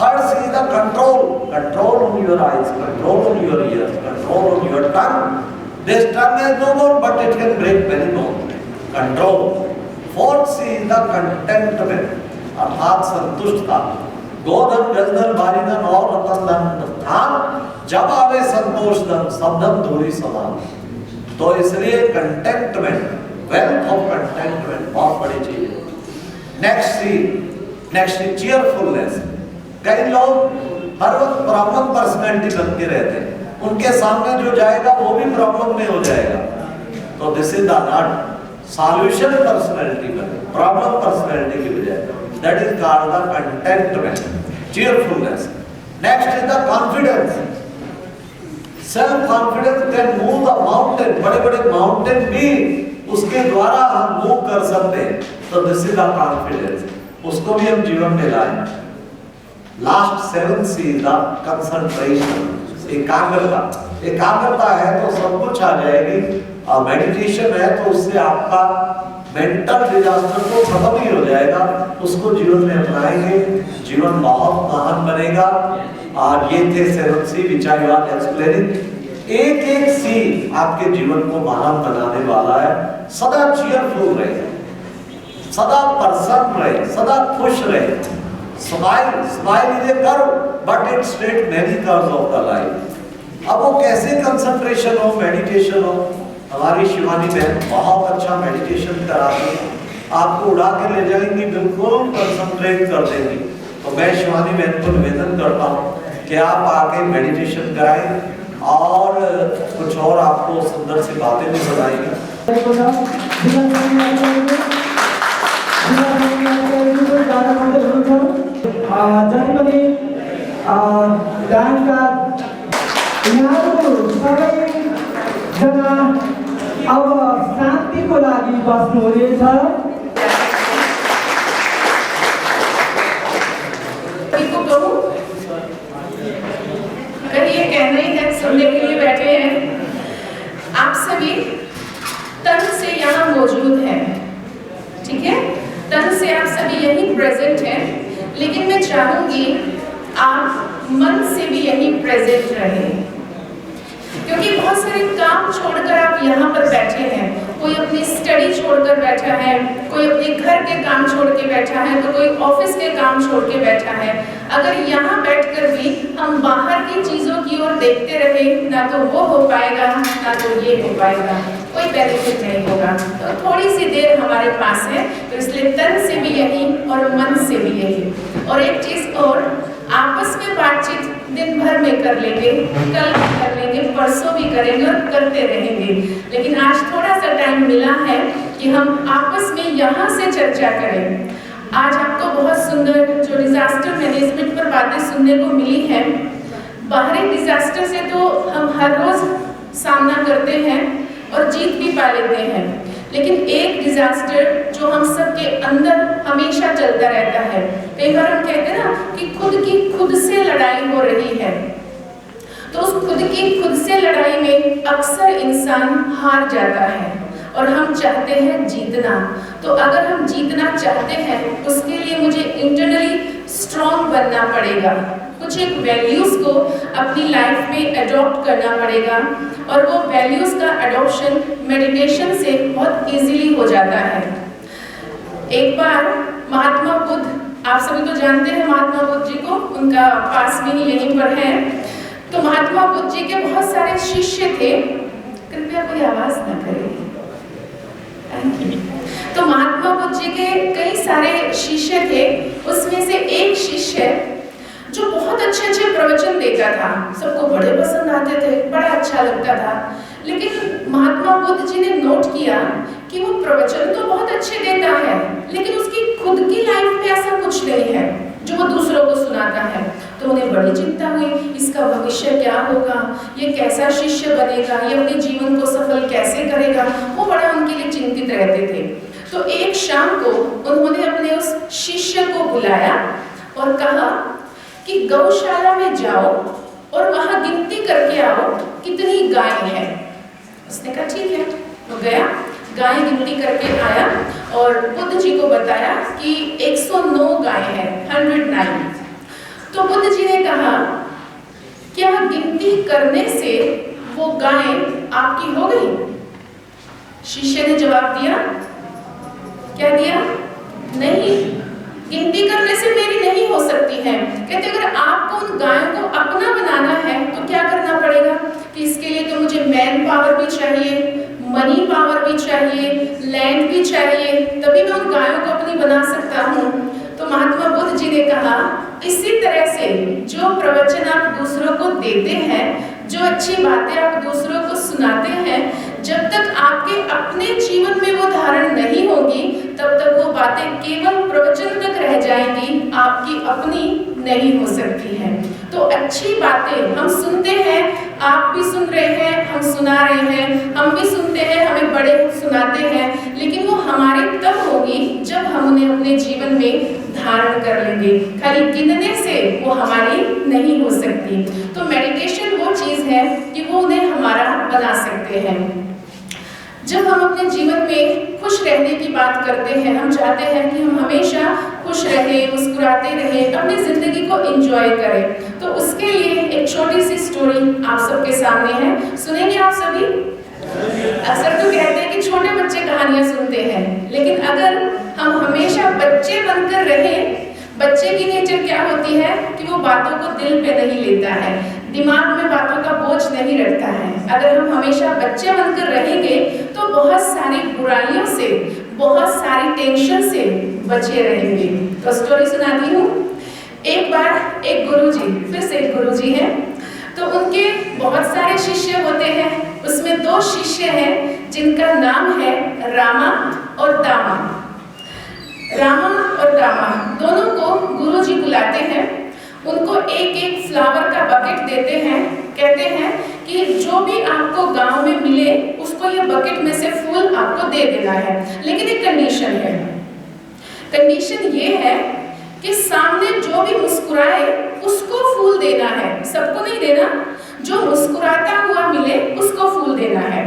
Third C is the control on your eyes, control on your ears, control on your tongue. This tongue has no bone, but it can break many bones. Control. Fourth C is the contentment, अर्थात संतुष्टता। गोधन गजधन बारीधन और रतन धन धान, जब आवे संतोष धन सब धन दूरी समान। तो इसलिए कंटेंटमेंट, वेल्थ ऑफ कंटेंटमेंट बहुत बड़ी चीज है। नेक्स्ट सी चीयरफुलनेस। कई लोग हर वक्त प्रॉब्लम पर्सनैलिटी बन के रहते हैं, उनके सामने जो जाएगा वो भी प्रॉब्लम में हो जाएगा। तो this is the not solution personality बने, प्रॉब्लम पर्सनैलिटी की बजाय। That is called the contentment, cheerfulness. Next is the confidence. Self confidence can move the mountain. बड़े बड़े माउंटेन भी उसके द्वारा हम मूव कर सकते हैं। तो दिस इज द कॉन्फिडेंस, उसको भी हम जीवन में लाएं। Last 7C is the concentration, एकाग्रता है तो सब कुछ आ जाएगी। और मेडिटेशन है तो उससे आपका मेंटल डिजास्टर तो खत्म ही हो जाएगा। उसको जीवन में अपनाएंगे, जीवन बहुत महान बनेगा। और ये थे 7C which I was explaining. एक सी आपके जीवन को महान बनाने वाला है। सदा चीयरफुल रहे, सदा प्रसन्न रहे, सदा खुश रहे। Smile is a curve, but it straight many curves of the life। अब वो कैसे कंसंट्रेशन हो, मेडिटेशन हो। हमारी शिवानी बहन बहुत अच्छा मेडिटेशन कराती है, आपको उड़ा के ले जाएंगी, बिल्कुल कंसंट्रेट कर देंगी। तो मैं शिवानी बहन को निवेदन करता हूँ कि आप आके मेडिटेशन कराएं और कुछ और आपको सुंदर सी बातें भी बताएंगे। जति पनि गायनका यहाँहरू सबैजना अब शान्तिको लागि बस्नुहुनेछ। अगर ये कहना ही है, सुनने के लिए बैठे सभी तन से यहाँ मौजूद हैं, ठीक है? तन से आप सभी यहीं प्रेजेंट हैं, लेकिन मैं चाहूंगी आप मन से भी यहीं प्रेजेंट रहें, क्योंकि बहुत सारे काम छोड़कर आप यहाँ पर बैठे हैं। कोई अपनी स्टडी छोड़कर बैठा है, कोई अपने घर के काम छोड़ के बैठा है, तो कोई ऑफिस के काम छोड़ के बैठा है। अगर यहाँ बैठकर भी हम बाहर की चीजों की ओर देखते रहे, ना तो वो हो पाएगा, ना तो ये हो पाएगा, कोई बेनिफिट नहीं होगा। तो थोड़ी सी देर हमारे पास है, तो इसलिए तन से भी यही और मन से भी यही। और एक चीज और, आपस में बातचीत दिन भर में कर लेंगे, कल भी कर लेंगे, परसों भी करेंगे और करते रहेंगे, लेकिन आज थोड़ा सा टाइम मिला है कि हम आपस में यहाँ से चर्चा करें। आज आपको बहुत सुंदर जो डिजास्टर मैनेजमेंट पर बातें सुनने को मिली हैं, बाहरी डिजास्टर से तो हम हर रोज सामना करते हैं और जीत भी पा लेते हैं, लेकिन एक डिजास्टर जो हम सबके अंदर हमेशा चलता रहता है। कई बार हम कहते हैं ना कि खुद से लड़ाई हो रही है, तो उस खुद से लड़ाई में अक्सर इंसान हार जाता है और हम चाहते हैं जीतना। तो अगर हम जीतना चाहते हैं, उसके लिए मुझे इंटरनली स्ट्रॉन्ग बनना पड़ेगा, कुछ एक वैल्यूज को अपनी लाइफ में अडॉप्ट करना पड़ेगा, और वो वैल्यूज का अडॉप्शन मेडिटेशन से बहुत इजीली हो जाता है। एक बार महात्मा बुद्ध, आप सभी तो जानते हैं महात्मा बुद्ध जी को, उनका पास में ही यहीं पर है। तो महात्मा बुद्ध जी के बहुत सारे शिष्य थे, कृपया कोई आवाज ना करे। तो महात्मा बुद्ध जी के कई सारे शिष्य थे, उसमें से एक शिष्य जो बहुत अच्छे प्रवचन देता था, सबको बड़े पसंद आते थे, बड़ा अच्छा लगता था। लेकिन महात्मा बुद्ध जी ने नोट किया कि वो प्रवचन तो बहुत अच्छे देता है, लेकिन उसकी खुद की लाइफ में ऐसा कुछ नहीं है जो वो दूसरों को सुनाता है। तो उन्हें बड़ी चिंता हुई, इसका भविष्य क्या होगा, ये कैसा शिष्य बनेगा, ये अपने जीवन को सफल कैसे करेगा। वो बड़ा उनके लिए चिंतित रहते थे। तो एक शाम को उन्होंने अपने उस शिष्य को बुलाया और कहा कि गौशाला में जाओ और वहां गिनती करके आओ कितनी गाय है। उसने कहा ठीक है। वो गया, गाय गिनती करके आया और बुद्ध जी को बताया कि 109 गाय है, 109। तो बुद्ध जी ने कहा क्या गिनती करने से वो गाय आपकी हो गई? शिष्य ने जवाब दिया, क्या दिया? नहीं, गिनती करने से मेरी नहीं हो सकती है। कहते अगर आपको उन गायों को अपना बनाना है तो क्या करना पड़ेगा कि इसके लिए तो मुझे मैन पावर भी चाहिए, मनी पावर भी चाहिए, लैंड भी चाहिए, तभी मैं उन गायों को अपनी बना सकता हूँ। तो महात्मा बुद्ध जी ने कहा इसी तरह से जो प्रवचन आप दूसरों को देते हैं, जो अच्छी बातें आप दूसरों को सुनाते हैं, जब तक आपके अपने जीवन में वो धारण नहीं होगी तब तक वो बातें केवल प्रवचन तक रह जाएंगी, आपकी अपनी नहीं हो सकती है। तो अच्छी बातें हम सुनते हैं, आप भी सुन रहे हैं, हम सुना रहे हैं, हम भी सुनते हैं, हमें बड़े सुनाते हैं, लेकिन वो हमारी तब होगी जब हम उन्हें अपने जीवन में धारण कर लेंगे। खाली गिनने से वो हमारी नहीं हो सकती। तो मेडिटेशन वो चीज है कि वो उन्हें हमारा बना सकते हैं। जब हम अपने जीवन में खुश रहने की बात करते हैं, हम चाहते हैं कि हम हमेशा खुश रहें, मुस्कुराते रहें, अपनी जिंदगी को एंजॉय करें, तो उसके लिए एक छोटी सी स्टोरी आप सबके सामने है। सुनेंगे आप सभी? अक्सर तो कहते हैं कि छोटे बच्चे कहानियां सुनते हैं, लेकिन अगर हम हमेशा बच्चे बनकर रहें, बच्चे की नेचर क्या होती है कि वो बातों को दिल पे नहीं लेता है, दिमाग में बातों का बोझ नहीं रखता है। अगर हम हमेशा बच्चे बनकर रहेंगे तो बहुत सारी बुराइयों से, बहुत सारी टेंशन से बचे रहेंगे। तो स्टोरी सुनाती हूँ। एक बार एक गुरुजी, फिर से एक गुरुजी हैं, तो उनके बहुत सारे शिष्य होते हैं। उसमें 2 शिष्य हैं जिनका नाम है रामा और दामा। रामा और दामा दोनों को गुरुजी बुलाते हैं, उनको एक एक फ्लावर का बकेट देते हैं, कहते हैं कि जो भी आपको गांव में मिले उसको ये बकेट में से फूल आपको दे देना है, लेकिन एक कंडीशन है। कंडीशन ये है कि सामने जो भी मुस्कुराए उसको फूल देना है, सबको नहीं देना, जो मुस्कुराता हुआ मिले उसको फूल देना है।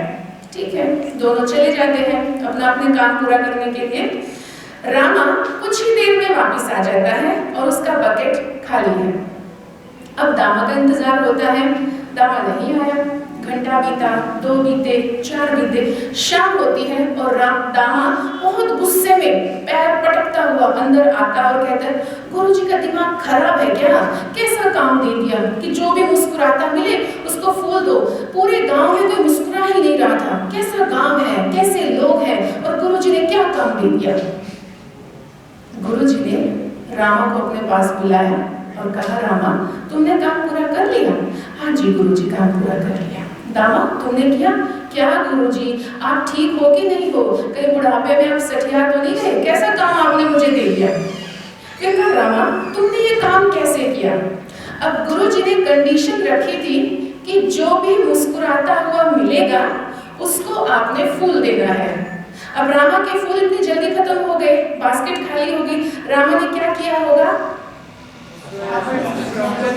ठीक है, दोनों चले जाते हैं अपना अपने काम पूरा करने के लिए। रामा कुछ ही देर में वापस आ जाता है और उसका बकेट खाली है। अब दामा का इंतजार होता है, दामा नहीं आया। घंटा बीता, 2 बीते, 4 बीते, शाम होती है और दामा बहुत गुस्से में पैर पटकता हुआ अंदर आता और कहता है, गुरुजी का दिमाग खराब है क्या? कैसा काम दे दिया कि जो भी मुस्कुराता मिले उसको फूल दो। पूरे गांव में कोई मुस्कुरा ही नहीं रहा था। कैसा गांव है, कैसे लोग हैं, और गुरुजी ने क्या काम दे दिया? गुरुजी ने रामा को अपने पास बुलाया और कहा, रामा तुमने काम पूरा कर लिया? हाँ जी गुरुजी, काम पूरा कर लिया। दामा तुमने किया? क्या गुरुजी, आप ठीक हो कि नहीं हो? कहीं बुढ़ापे में आप सठिया तो नहीं गए? कैसा काम आपने मुझे दे दिया? फिर कहा, रामा तुमने ये काम कैसे किया? अब गुरुजी ने कंडीशन रखी थी कि जो भी मुस्कुराता हुआ मिलेगा उसको आपने फूल देना है। अब रामा के फूल इतनी जल्दी खत्म हो गए, बास्केट खाली हो गई। रामा ने क्या किया होगा?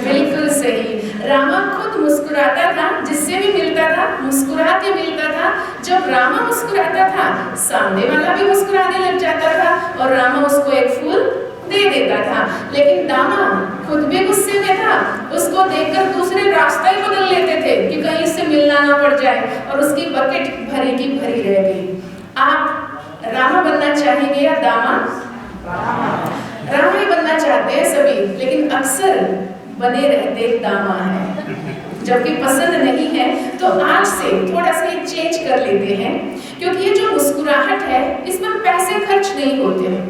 बिल्कुल सही, रामा खुद मुस्कुराता था, जिससे भी मिलता था मुस्कुरा के मिलता था। जब रामा मुस्कुराता था सामने वाला भी मुस्कुराने लग जाता था और रामा उसको एक फूल दे देता था। लेकिन दामा खुद भी गुस्से में था, उसको देखकर दूसरे रास्ता ही बदल लेते थे कि कहीं इससे मिलना ना पड़ जाए, और उसकी बकेट भरी की भरी रह गई। आप रामा बनना चाहेंगे या दामा? रामा ही बनना चाहते हैं सभी, लेकिन अक्सर बने रहते दामा है। जबकि पसंद नहीं है तो आज से थोड़ा सा ये चेंज कर लेते हैं, क्योंकि ये जो मुस्कुराहट है इसमें पैसे खर्च नहीं होते हैं।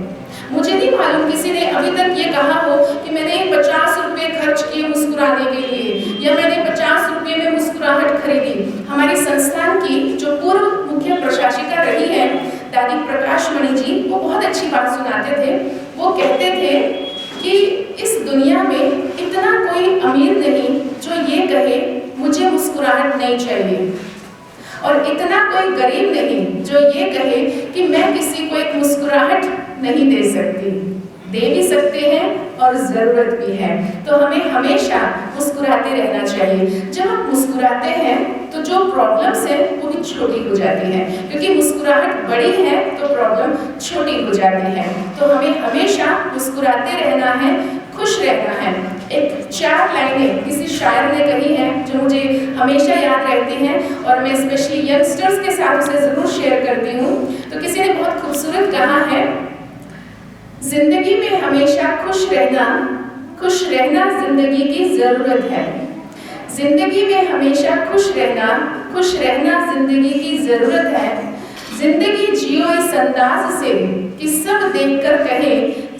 मुझे नहीं मालूम किसी ने अभी तक ये कहा हो कि मैंने 50 रुपए खर्च किए मुस्कुराने के लिए, या मैंने 50 रुपए में मुस्कुराहट खरीदी। हमारी संस्थान की जो पूर्व मुख्य प्रशासिका रही है दादी प्रकाश मणि जी, वो बहुत अच्छी बात सुनाते थे। वो कहते थे कि इस दुनिया में इतना कोई अमीर नहीं जो ये कहे मुझे मुस्कुराहट नहीं चाहिए, और इतना कोई गरीब नहीं जो ये कहे कि मैं किसी को एक मुस्कुराहट नहीं दे सकती। दे भी सकते हैं और जरूरत भी है, तो हमें हमेशा मुस्कुराते रहना चाहिए। जब हम मुस्कुराते हैं तो जो प्रॉब्लम्स है वो भी छोटी हो जाती हैं, क्योंकि मुस्कुराहट बड़ी है तो प्रॉब्लम छोटी हो जाती है। तो हमें हमेशा मुस्कुराते रहना है, खुश रहना है। एक 4 लाइनें किसी शायर ने कही हैं जो मुझे हमेशा याद रहती हैं, और मैं स्पेशली यंगस्टर्स के साथ उसे जरूर शेयर करती हूँ। तो किसी ने बहुत खूबसूरत कहा है, जिंदगी में हमेशा खुश रहना जिंदगी की जरूरत है। जिंदगी में हमेशा खुश रहना जिंदगी की जरूरत है। जिंदगी जियो इस अंदाज से कि सब देखकर कहे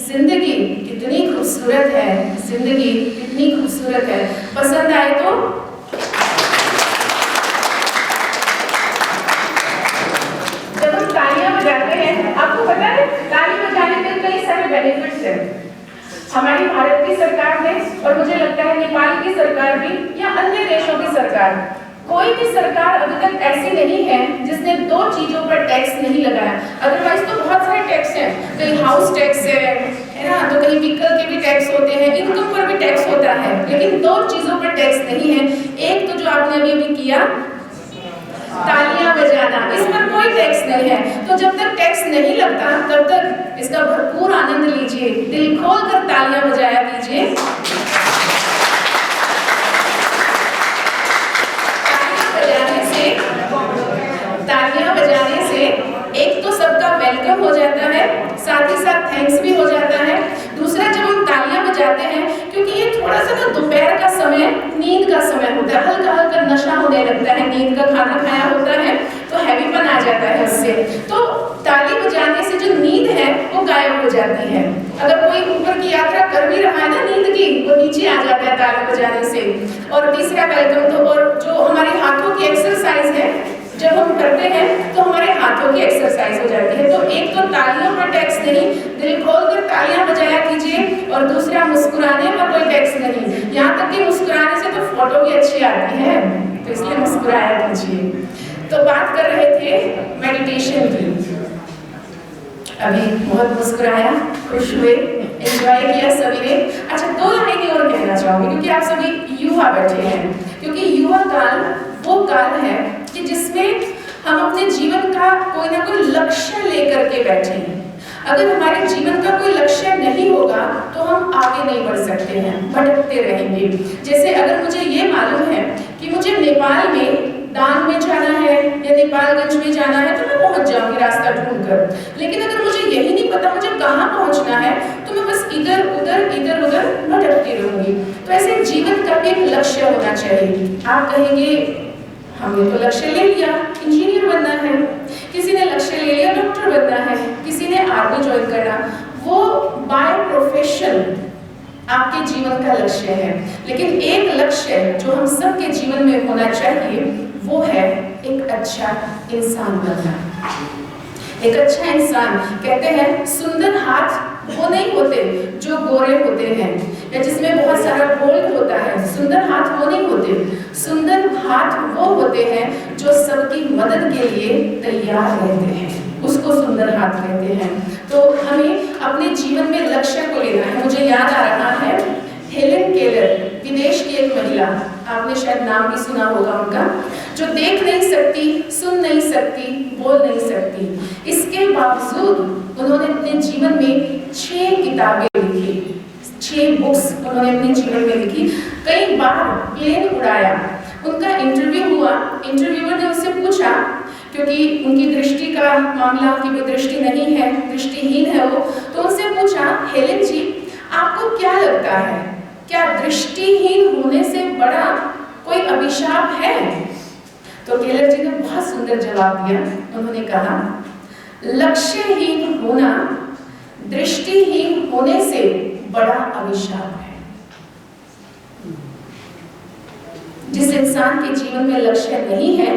जिंदगी कितनी खूबसूरत है, जिंदगी कितनी खूबसूरत है। पसंद आए तो जब हम तालियां बजाते हैं, आपको पता है ताली बजाने के कई सारे बेनिफिट्स हैं। हमारी भारत की सरकार ने, और मुझे लगता है नेपाल की सरकार भी, या अन्य देशों की सरकार, कोई भी सरकार अभी तक ऐसी नहीं है जिसने 2 चीजों पर टैक्स नहीं लगाया। अदरवाइज तो बहुत सारे टैक्स हैं, कहीं हाउस टैक्स है ना, तो कहीं व्हीकल के भी टैक्स होते हैं, इनकम पर भी टैक्स होता है, लेकिन 2 चीजों पर टैक्स नहीं है। एक तो जो आपने अभी किया, तालियां बजाना, इस पर कोई टैक्स नहीं है। तो जब तक टैक्स नहीं लगता तब तक इसका भरपूर आनंद लीजिए, दिल खोल कर तालियां बजाया कीजिए। तालियां बजाने से एक तो सबका वेलकम हो जाता है, साथ ही साथ थैंक्स भी हो जाता है। दूसरा, जब हम तालियां बजाते हैं, क्योंकि ये थोड़ा सा ना दोपहर का समय, नींद का समय होता है, हल्का हल्का नशा होने लगता है, नींद का खाना खाया होता है तो हैवीपन आ जाता है उससे, तो ताली बजाने से जो नींद है वो गायब हो जाती है। अगर कोई ऊपर की यात्रा कर भी रहा है ना नींद की, वो नीचे आ जाता है ताली बजाने से। और तीसरा वेलकम तो, और जो हमारे हाथों की एक्सरसाइज है, जब हम करते हैं तो हमारे हाथों की एक्सरसाइज हो जाती है। तो एक तो तालियों पर टैक्स नहीं, दिल खोलकर तालियां बजाया कीजिए, और दूसरा मुस्कुराने पर कोई टैक्स नहीं। यहाँ तक कि मुस्कुराने से तो फोटो भी अच्छी आती है, तो इसलिए मुस्कुराया कीजिए। तो बात कर रहे थे मेडिटेशन की, अभी बहुत मुस्कुराया, खुश हुए, एंजॉय किया सभी ने। अच्छा, 2 लाइनें और कहना चाहूंगी, क्योंकि आप सभी युवा बैठे हैं, क्योंकि युवा काल वो काल है कि जिसमें हम अपने जीवन का कोई ना कोई लक्ष्य लेकर के बैठे हैं। अगर हमारे जीवन का कोई लक्ष्य नहीं होगा तो हम आगे नहीं बढ़ सकते हैं, भटकते रहेंगे। जैसे अगर मुझे ये मालूम है कि मुझे नेपाल में दान में जाना है या नेपालगंज में जाना है तो मैं पहुंच जाऊंगी रास्ता ढूंढकर। लेकिन अगर मुझे यही नहीं पता मुझे कहाँ पहुंचना है तो मैं बस इधर उधर भटकती रहूंगी। तो ऐसे जीवन का भी एक लक्ष्य होना चाहिए। आप कहेंगे हमने तो लक्ष्य ले लिया, इंजीनियर बनना है, किसी ने लक्ष्य ले लिया डॉक्टर बनना है, किसी ने आर्मी ज्वाइन करना। वो बाय प्रोफेशन आपके जीवन का लक्ष्य है। लेकिन एक लक्ष्य जो हम सबके जीवन में होना चाहिए वो है एक अच्छा इंसान बनना। एक अच्छा इंसान, कहते हैं सुंदर हाथ वो नहीं होते जो गोरे होते हैं या जिसमें बहुत सारा गोल्ड होता है। सुंदर हाथ वो नहीं होते, सुंदर हाथ वो होते हैं जो सबकी मदद के लिए तैयार रहते हैं, उसको सुंदर हाथ कहते हैं। तो हमें अपने जीवन में लक्ष्य को लेना है। मुझे याद आ रहा है हेलेन केलर, विदेश की एक महिला, आपने शायद नाम भी सुना होगा उनका, जो देख नहीं सकती, सुन नहीं सकती, बोल नहीं सकती। इसके बावजूद उन्होंने अपने जीवन में 6 किताबें लिखी, 6 बुक्स उन्होंने अपने जीवन में लिखी। कई बार प्लेन उड़ाया। उनका इंटरव्यू हुआ, इंटरव्यूअर ने उससे पूछा, क्योंकि उनकी दृष्टि का मामला, उनकी कोई दृष्टि नहीं है, दृष्टिहीन है वो, तो उनसे पूछा हेलेन जी आपको क्या लगता है, क्या दृष्टिहीन होने से बड़ा कोई अभिशाप है? तो केलर जी ने बहुत सुंदर जवाब दिया। उन्होंने कहा लक्ष्यहीन होना दृष्टिहीन होने से बड़ा अभिशाप है। जिस इंसान के जीवन में लक्ष्य नहीं है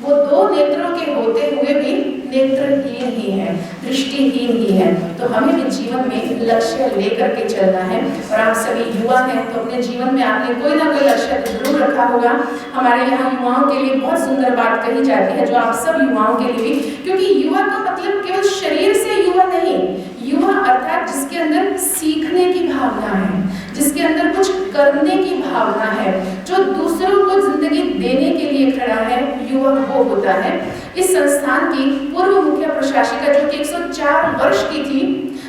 वो 2 नेत्रों के होते हुए भी नेत्रहीन ही है, दृष्टिहीन ही है। तो हमें भी जीवन में लक्ष्य लेकर के चलना है। और आप सभी युवा हैं तो अपने जीवन में आपने कोई ना कोई लक्ष्य जरूर रखा होगा। हमारे यहाँ युवाओं के लिए बहुत सुंदर बात कही जाती है, जो आप सब युवाओं के लिए भी, क्योंकि युवा का मतलब केवल शरीर से युवा नहीं, युवा अर्थात जिसके अंदर सीखने की भावना है, जिसके अंदर कुछ करने की भावना है, जो दूसरों को जिंदगी देने के लिए खड़ा है, युवा वो होता है। इस संस्थान की पूर्व मुख्य प्रशासिका जो कि 104 वर्ष की थी,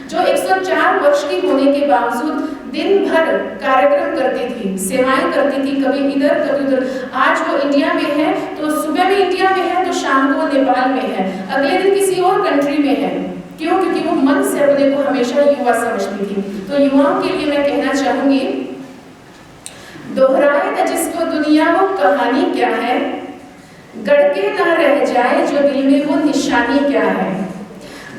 जो 104 वर्ष की होने के बावजूद दिन भर कार्यक्रम करती थी, सेवाएं करती थी, कभी इधर कभी उधर। आज वो इंडिया में है तो सुबह में इंडिया में है तो शाम को नेपाल में है, अगले दिन किसी और कंट्री में है। क्यों? क्योंकि वो मन से अपने को हमेशा युवा समझती थी। तो युवाओं के लिए मैं कहना चाहूंगी, दोहराए न जिसको दुनिया वो कहानी क्या है, गढ़ के ना रह जाए जो दिल में वो निशानी क्या है।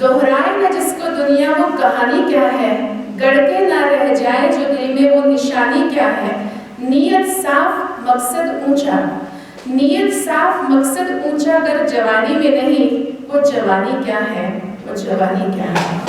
दोहराए न जिसको दुनिया वो कहानी क्या है, गढ़ के ना रह जाए जो दिल में वो निशानी क्या है। नीयत साफ मकसद ऊंचा, नीयत साफ मकसद ऊंचा, अगर जवानी में नहीं वो जवानी क्या है, वो जवानी क्या है।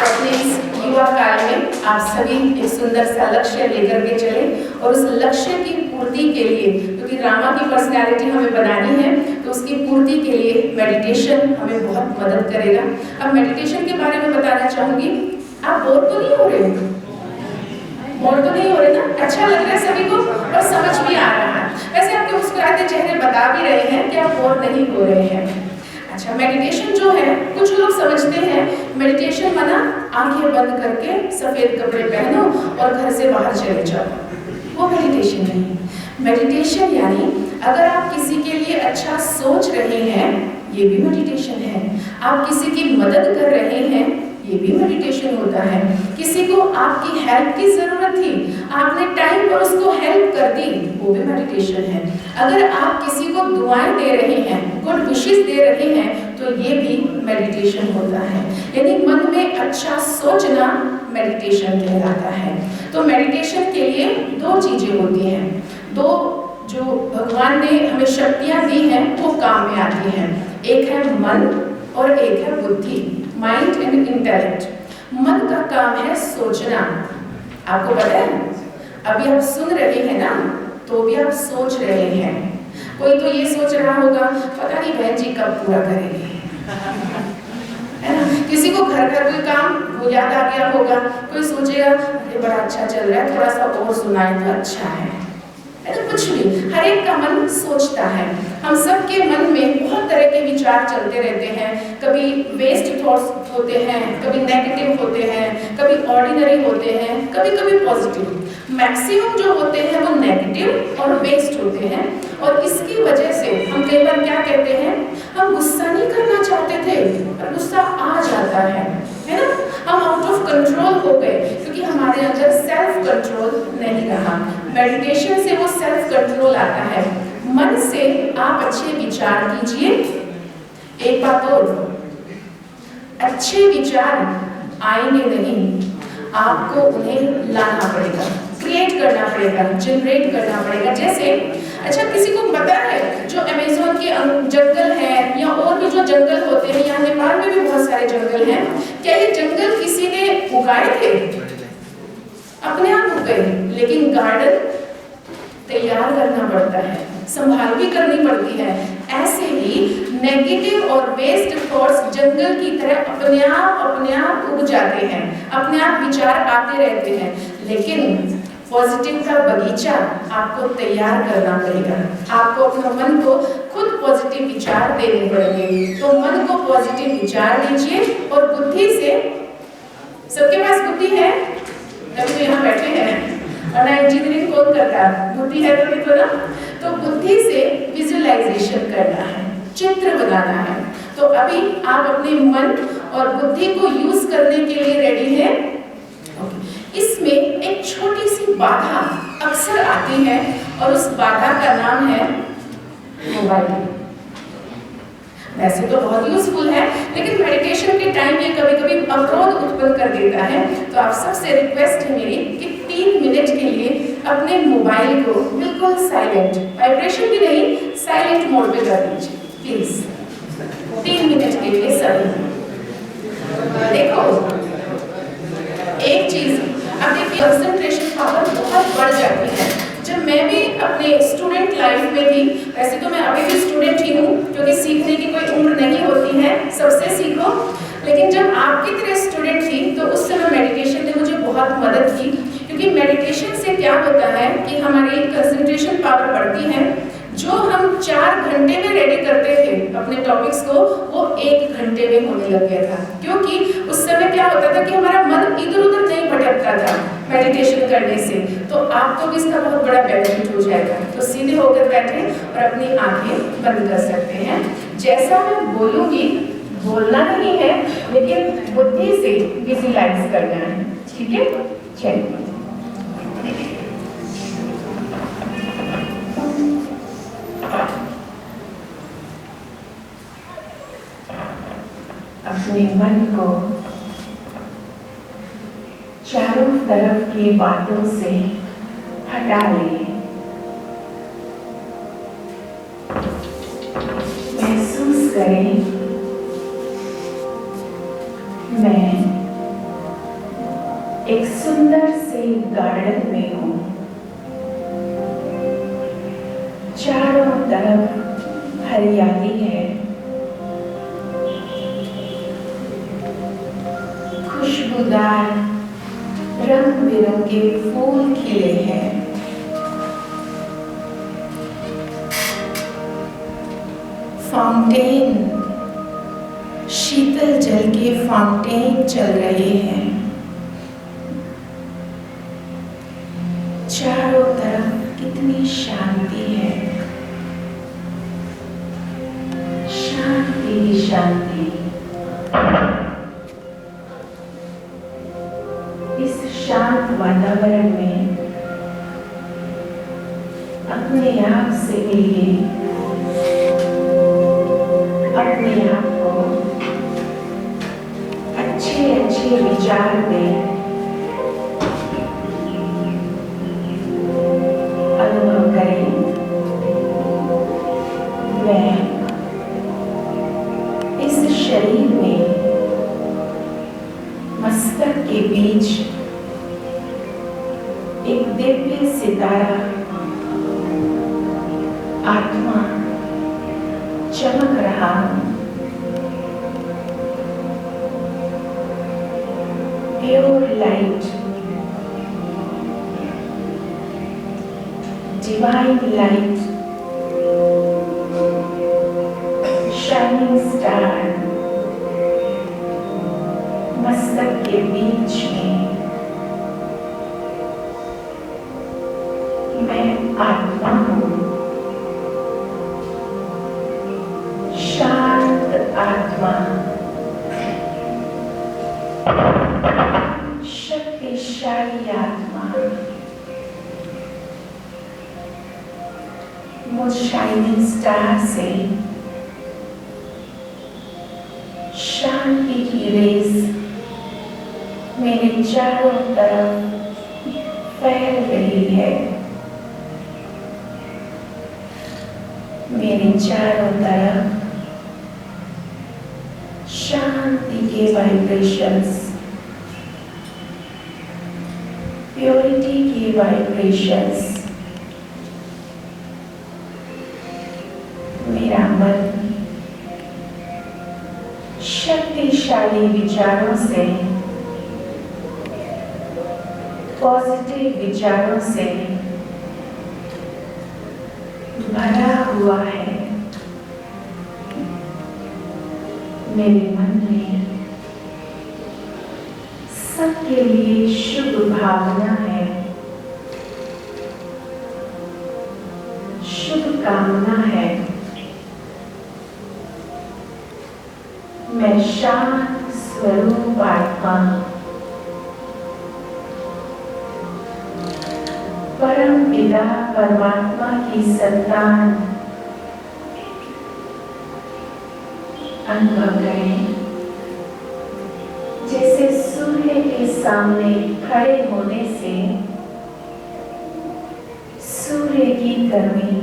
अपने इस युवा काल में आप सभी एक सुंदर सा लक्ष्य लेकर के चले और उस लक्ष्य की पूर्ति के लिए, क्योंकि रामा की पर्सनैलिटी हमें बनानी है, तो उसकी पूर्ति के लिए मेडिटेशन हमें बहुत मदद करेगा। अब मेडिटेशन के बारे में बताना चाहूंगी। आप बोर तो नहीं हो रहे? बोर तो नहीं हो रहे ना? अच्छा लग रहा है सभी को और समझ भी आ रहा है। वैसे आपके मुस्कुराते चेहरे बता भी रहे हैं कि आप बोर नहीं हो रहे हैं। अच्छा, मेडिटेशन जो है, कुछ लोग समझते हैं मेडिटेशन माना आंखें बंद करके सफेद कपड़े पहनो और घर से बाहर चले जाओ, वो मेडिटेशन नहीं। मेडिटेशन यानी अगर आप किसी के लिए अच्छा सोच रहे हैं, ये भी मेडिटेशन है। आप किसी की मदद कर रहे हैं, ये भी मेडिटेशन होता है। किसी को आपकी हेल्प की जरूरत थी, आपने टाइम पर उसको हेल्प कर दी, वो भी मेडिटेशन है। अगर आप किसी को दुआएं दे रहे हैं, गुड विशेस दे रहे हैं, तो ये भी मेडिटेशन होता है। यानी मन में अच्छा सोचना मेडिटेशन कहलाता है। तो मेडिटेशन के लिए 2 चीजें होती हैं, 2 जो भगवान ने हमें शक्तियां दी हैं वो काम में आती हैं। एक है मन और एक है बुद्धि, माइंड एंड इंटेलेक्ट। मन का काम है सोचना। आपको पता है अभी आप सुन रहे हैं ना, तो भी आप सोच रहे हैं। कोई तो ये सोच रहा होगा पता नहीं बहन जी कब पूरा करेंगे, है ना। किसी को घर का कोई काम वो याद आ गया होगा, कोई सोचेगा अरे बड़ा अच्छा चल रहा है, थोड़ा सा और सुनाए तो अच्छा है ना। कुछ भी, हर एक का मन सोचता है। हम सबके मन में बहुत तरह के विचार चलते रहते हैं। कभी वेस्ट थॉट्स होते हैं, कभी नेगेटिव होते हैं, कभी ऑर्डिनरी होते हैं, कभी कभी पॉजिटिव। मैक्सिमम जो होते हैं वो नेगेटिव और वेस्ट होते हैं। और इसकी वजह से हम कई बार क्या कहते हैं, हम गुस्सा नहीं करना चाहते थे पर गुस्सा आ जाता है ना। हम आउट ऑफ कंट्रोल हो गए क्योंकि हमारे अंदर सेल्फ कंट्रोल नहीं रहा। मेडिटेशन से वो सेल्फ कंट्रोल आता है। मन से आप अच्छे विचार कीजिए। एक बात और, अच्छे विचार आएंगे नहीं, आपको उन्हें लाना पड़ेगा, क्रिएट करना पड़ेगा, जनरेट करना पड़ेगा। जैसे अच्छा, किसी को पता है जो अमेज़न के जंगल हैं या और भी जो जंगल होते हैं, यहाँ नेपाल में भी बहुत सारे जंगल हैं, क्या ये जंगल किसी ने उगाए थे? अपने आप उग गए। लेकिन गार्डन तैयार करना पड़ता है, संभाल भी करनी पड़ती है। ऐसे ही नेगेटिव और वेस्ट थॉट्स जंगल की तरह अपने आप उग जाते हैं, अपने आप विचार आते रहते हैं। लेकिन पॉजिटिव का बगीचा आपको तैयार करना पड़ेगा। आपको अपने मन को खुद पॉजिटिव विचार देने पड़ेंगे। तो मन को पॉजिटिव विचार दीजिए और बुद्धि से, सबके पास बुद्धि है तभी तो यहाँ बैठे हैं, और इंजीनियरिंग कौन करता है? बुद्धि है तभी तो ना। तो बुद्धि से विजुअलाइजेशन करना है, चित्र बनाना है। तो अभी आप अपने मन और बुद्धि को यूज करने के लिए रेडी हैं? इसमें एक छोटी सी बाधा अक्सर आती है और उस बाधा का नाम है मोबाइल। वैसे तो बहुत यूजफुल है, लेकिन मेडिटेशन के टाइम ये कभी-कभी अवरोध उत्पन्न कर देता है। तो आप सबसे रिक्वेस्ट है मेरी कि 3 मिनट के लिए अपने मोबाइल को बिल्कुल साइलेंट, वाइब्रेशन भी नहीं, साइलेंट मोड पे कर दीजिए प्लीज। 3 मिनट के लिए सभी। देखो एक चीज, अब देखिए कंसंट्रेशन पावर बहुत बढ़ जाती है। जब मैं भी अपने स्टूडेंट लाइफ में थी, वैसे तो मैं अभी भी स्टूडेंट ही हूँ क्योंकि सीखने की कोई उम्र नहीं होती है, सबसे सीखो। लेकिन जब आपकी तरह स्टूडेंट थी तो उस समय मेडिटेशन ने मुझे बहुत मदद की, क्योंकि मेडिटेशन से क्या होता है कि हमारी कंसंट्रेशन पावर बढ़ती है। जो हम 4 घंटे में रेडी करते थे अपने टॉपिक्स को, वो 1 घंटे में होने लग गया था। क्योंकि उस समय क्या होता था कि हमारा मन इधर उधर नहीं भटकता था मेडिटेशन करने से। तो आपको भी इसका बहुत बड़ा बेनिफिट हो जाएगा। तो सीधे होकर बैठे और अपनी आंखें बंद कर सकते हैं। जैसा मैं बोलूँगी, बोलना नहीं है लेकिन बुद्धि से विजुअलाइज करना है, ठीक है? चलिए। अपने मन को चारों तरफ की बातों से हटा ले। महसूस करें मैं एक सुंदर से गार्डन में हूँ। चारों तरफ हरियाली है, खुशबूदार रंग बिरंगे फूल खिले हैं। फाउंटेन, शीतल जल के फाउंटेन चल रहे हैं। चारों तरफ कितनी शांति है, शांति ही शांति। इस शांत वातावरण में अपने आप से मिलिए, अपने आप को अच्छे अच्छे विचार दें, अनुभव करें मैं इस शरीर में मस्तक के बीच एक दिव्य सितारा आत्मा चमक रहा हूं। Pure light, divine divine light, shining star मस्तक के बीच में मैं आत्मा हूँ, शांत आत्मा, शक्तिशाली आत्मा। वो शाइनिंग स्टार से शांति की रेस मेरे चारों तरफ फैल रही है। मेरे चारों तरफ शांति के वाइब्रेशंस, प्योरिटी के वाइब्रेशंस। मेरा मन शक्तिशाली विचारों से, पॉजिटिव विचारों से भरा हुआ है। मेरे मन में सबके लिए शुभ भावना है, शुभ कामना है। मैं शांत स्वरूप आत्मा, परम पिता परमात्मा की संतान। अनुभव करें जैसे सूर्य के सामने खड़े होने से सूर्य की गर्मी,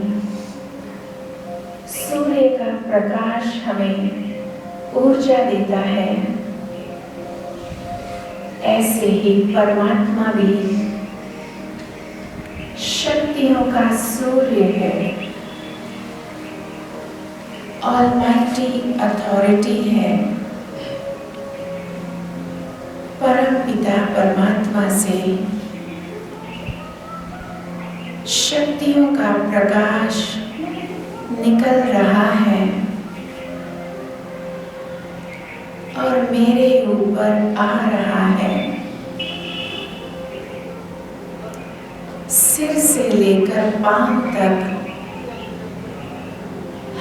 सूर्य का प्रकाश हमें ऊर्जा देता है। ऐसे ही परमात्मा भी शक्तियों का सूर्य है, ऑलमाइटी अथॉरिटी है। परम पिता परमात्मा से शक्तियों का प्रकाश निकल रहा है और मेरे ऊपर आ रहा है। सिर से लेकर पांव तक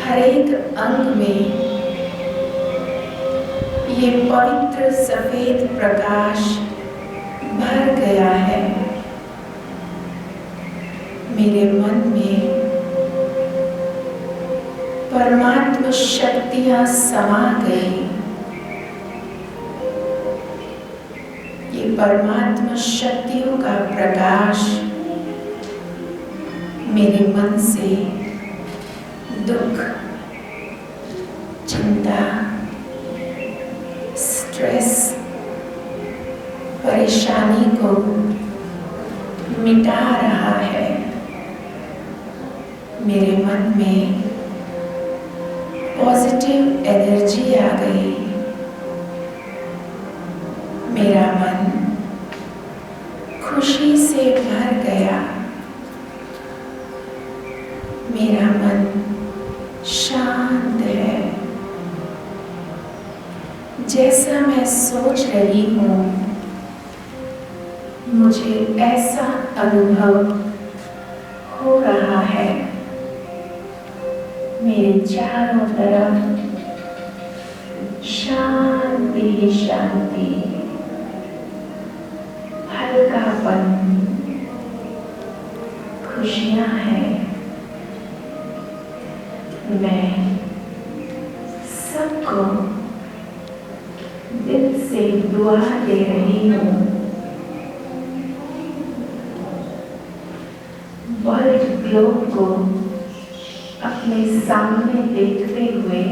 हर एक अंग में ये पवित्र सफेद प्रकाश भर गया है। मेरे मन में परमात्मा शक्तियां समा गई। ये परमात्मा शक्तियों का प्रकाश मेरे मन से दुख, चिंता, स्ट्रेस, परेशानी को मिटा रहा है। मेरे मन में पॉजिटिव एनर्जी आ गई। मेरा मन खुशी से भर गया। मेरा मन शांत है। जैसा मैं सोच रही हूँ मुझे ऐसा अनुभव हो रहा है। मेरे चारों तरफ शांति ही शांति, हल्कापन, खुशियाँ हैं। मैं सबको दिल से दुआ दे रही हूँ। वर्ल्ड ग्लोब को अपने सामने देखते हुए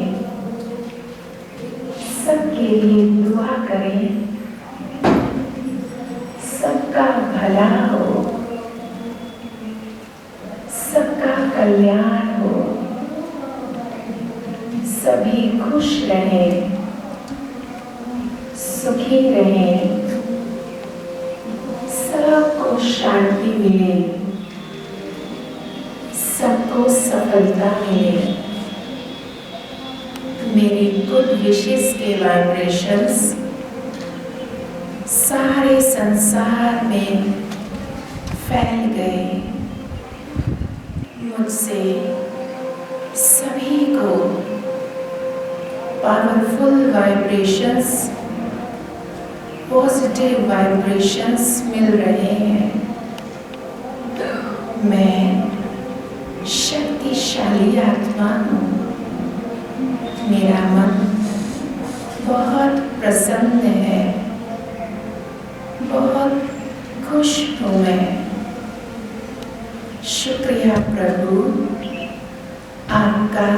सबके लिए दुआ करें। सबका भला हो, सबका कल्याण हो, सभी खुश रहें, सुखी रहें, सबको शांति मिले, को सफलता मिले। मेरे गुड विशेस के वाइब्रेशंस सारे संसार में फैल गए। मुझसे सभी को पावरफुल वाइब्रेशंस, पॉजिटिव वाइब्रेशंस मिल रहे हैं। मैं शक्तिशाली आत्मा हूँ। मेरा मन बहुत प्रसन्न है, बहुत खुश हूँ मैं। शुक्रिया प्रभु, आपका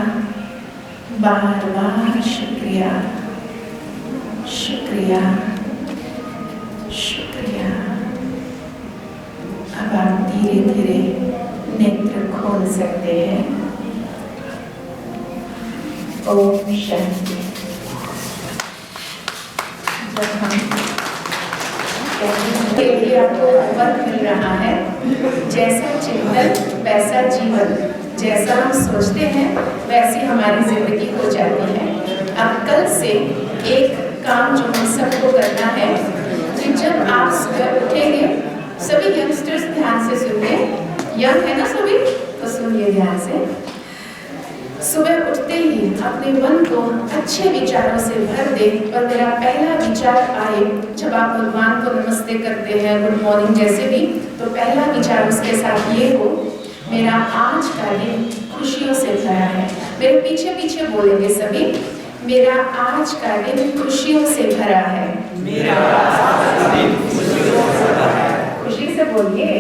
बार बार शुक्रिया, शुक्रिया, शुक्रिया। अब आप धीरे धीरे नेत्र खोल सकते हैं। ओम शांति। जब हम के लिए आपको वर्क मिल रहा है, जैसा चिंतन वैसा जीवन, जैसा हम सोचते हैं वैसी हमारी जिंदगी हो जाती है। अब कल से एक काम जो हम सबको करना है कि जब आप सुबह उठेंगे, सभी यंगस्टर्स ध्यान से सुनिए, यंग है ना सभी, तो सुनिए ध्यान से। सुबह उठते ही अपने मन को अच्छे विचारों से भर दे। और मेरा पहला विचार आए, जब आप भगवान को नमस्ते करते हैं, गुड मॉर्निंग जैसे भी, तो पहला विचार उसके साथ ये हो, मेरा आज का दिन खुशियों से भरा है। मेरे पीछे पीछे बोलेंगे सभी, मेरा आज का दिन खुशियों से भरा है। मेरा आज का दिन खुशियों से भरा है। खुशी से बोलिए।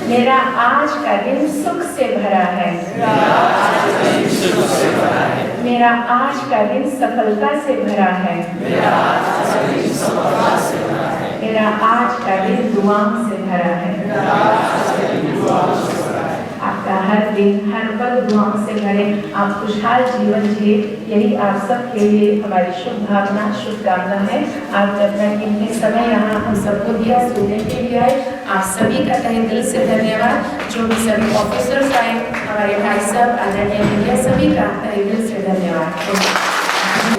मेरा आज का दिन सुख से भरा है। मेरा आज का दिन सफलता से भरा है। मेरा आज का दिन दुआओं से भरा है। आपका हर दिन हर पल दुआओं से भरे, आप खुशहाल जीवन जिए, यही आप सबके लिए हमारी शुभ भावना, शुभकामना है। आपने अपना कीमती समय यहाँ हम सबको दिया, सुनने के लिए आए, आप सभी का तहे दिल से धन्यवाद। जो भी सभी ऑफिसर्स आए, हमारे भाई साहब, आदरणीय मीडिया, सभी का तहे दिल से धन्यवाद।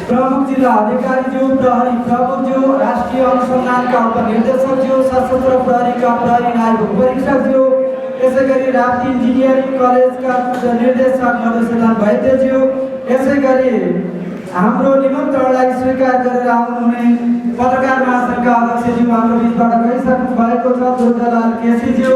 प्रमुख जिला अधिकारी जो, प्रहरी प्रमुख जो, राष्ट्रीय अनुसंधान का उपनिर्देशक जो, सशस्त्र प्रहरी का प्रहरी नायक परीक्षक जो, यसै गरी राप्ती इन्जिनियरिङ कलेजका निर्देशक मधुसूदन वैद्य ज्यू, यसै गरी हाम्रो निमन्त्रणलाई स्वीकार गरेर आउनुहुने पत्रकार महासङ्घका अध्यक्षज्यू हाम्रो बिचबाट गइसक्नु भएको छ, दुर्गालाल केसीज्यू,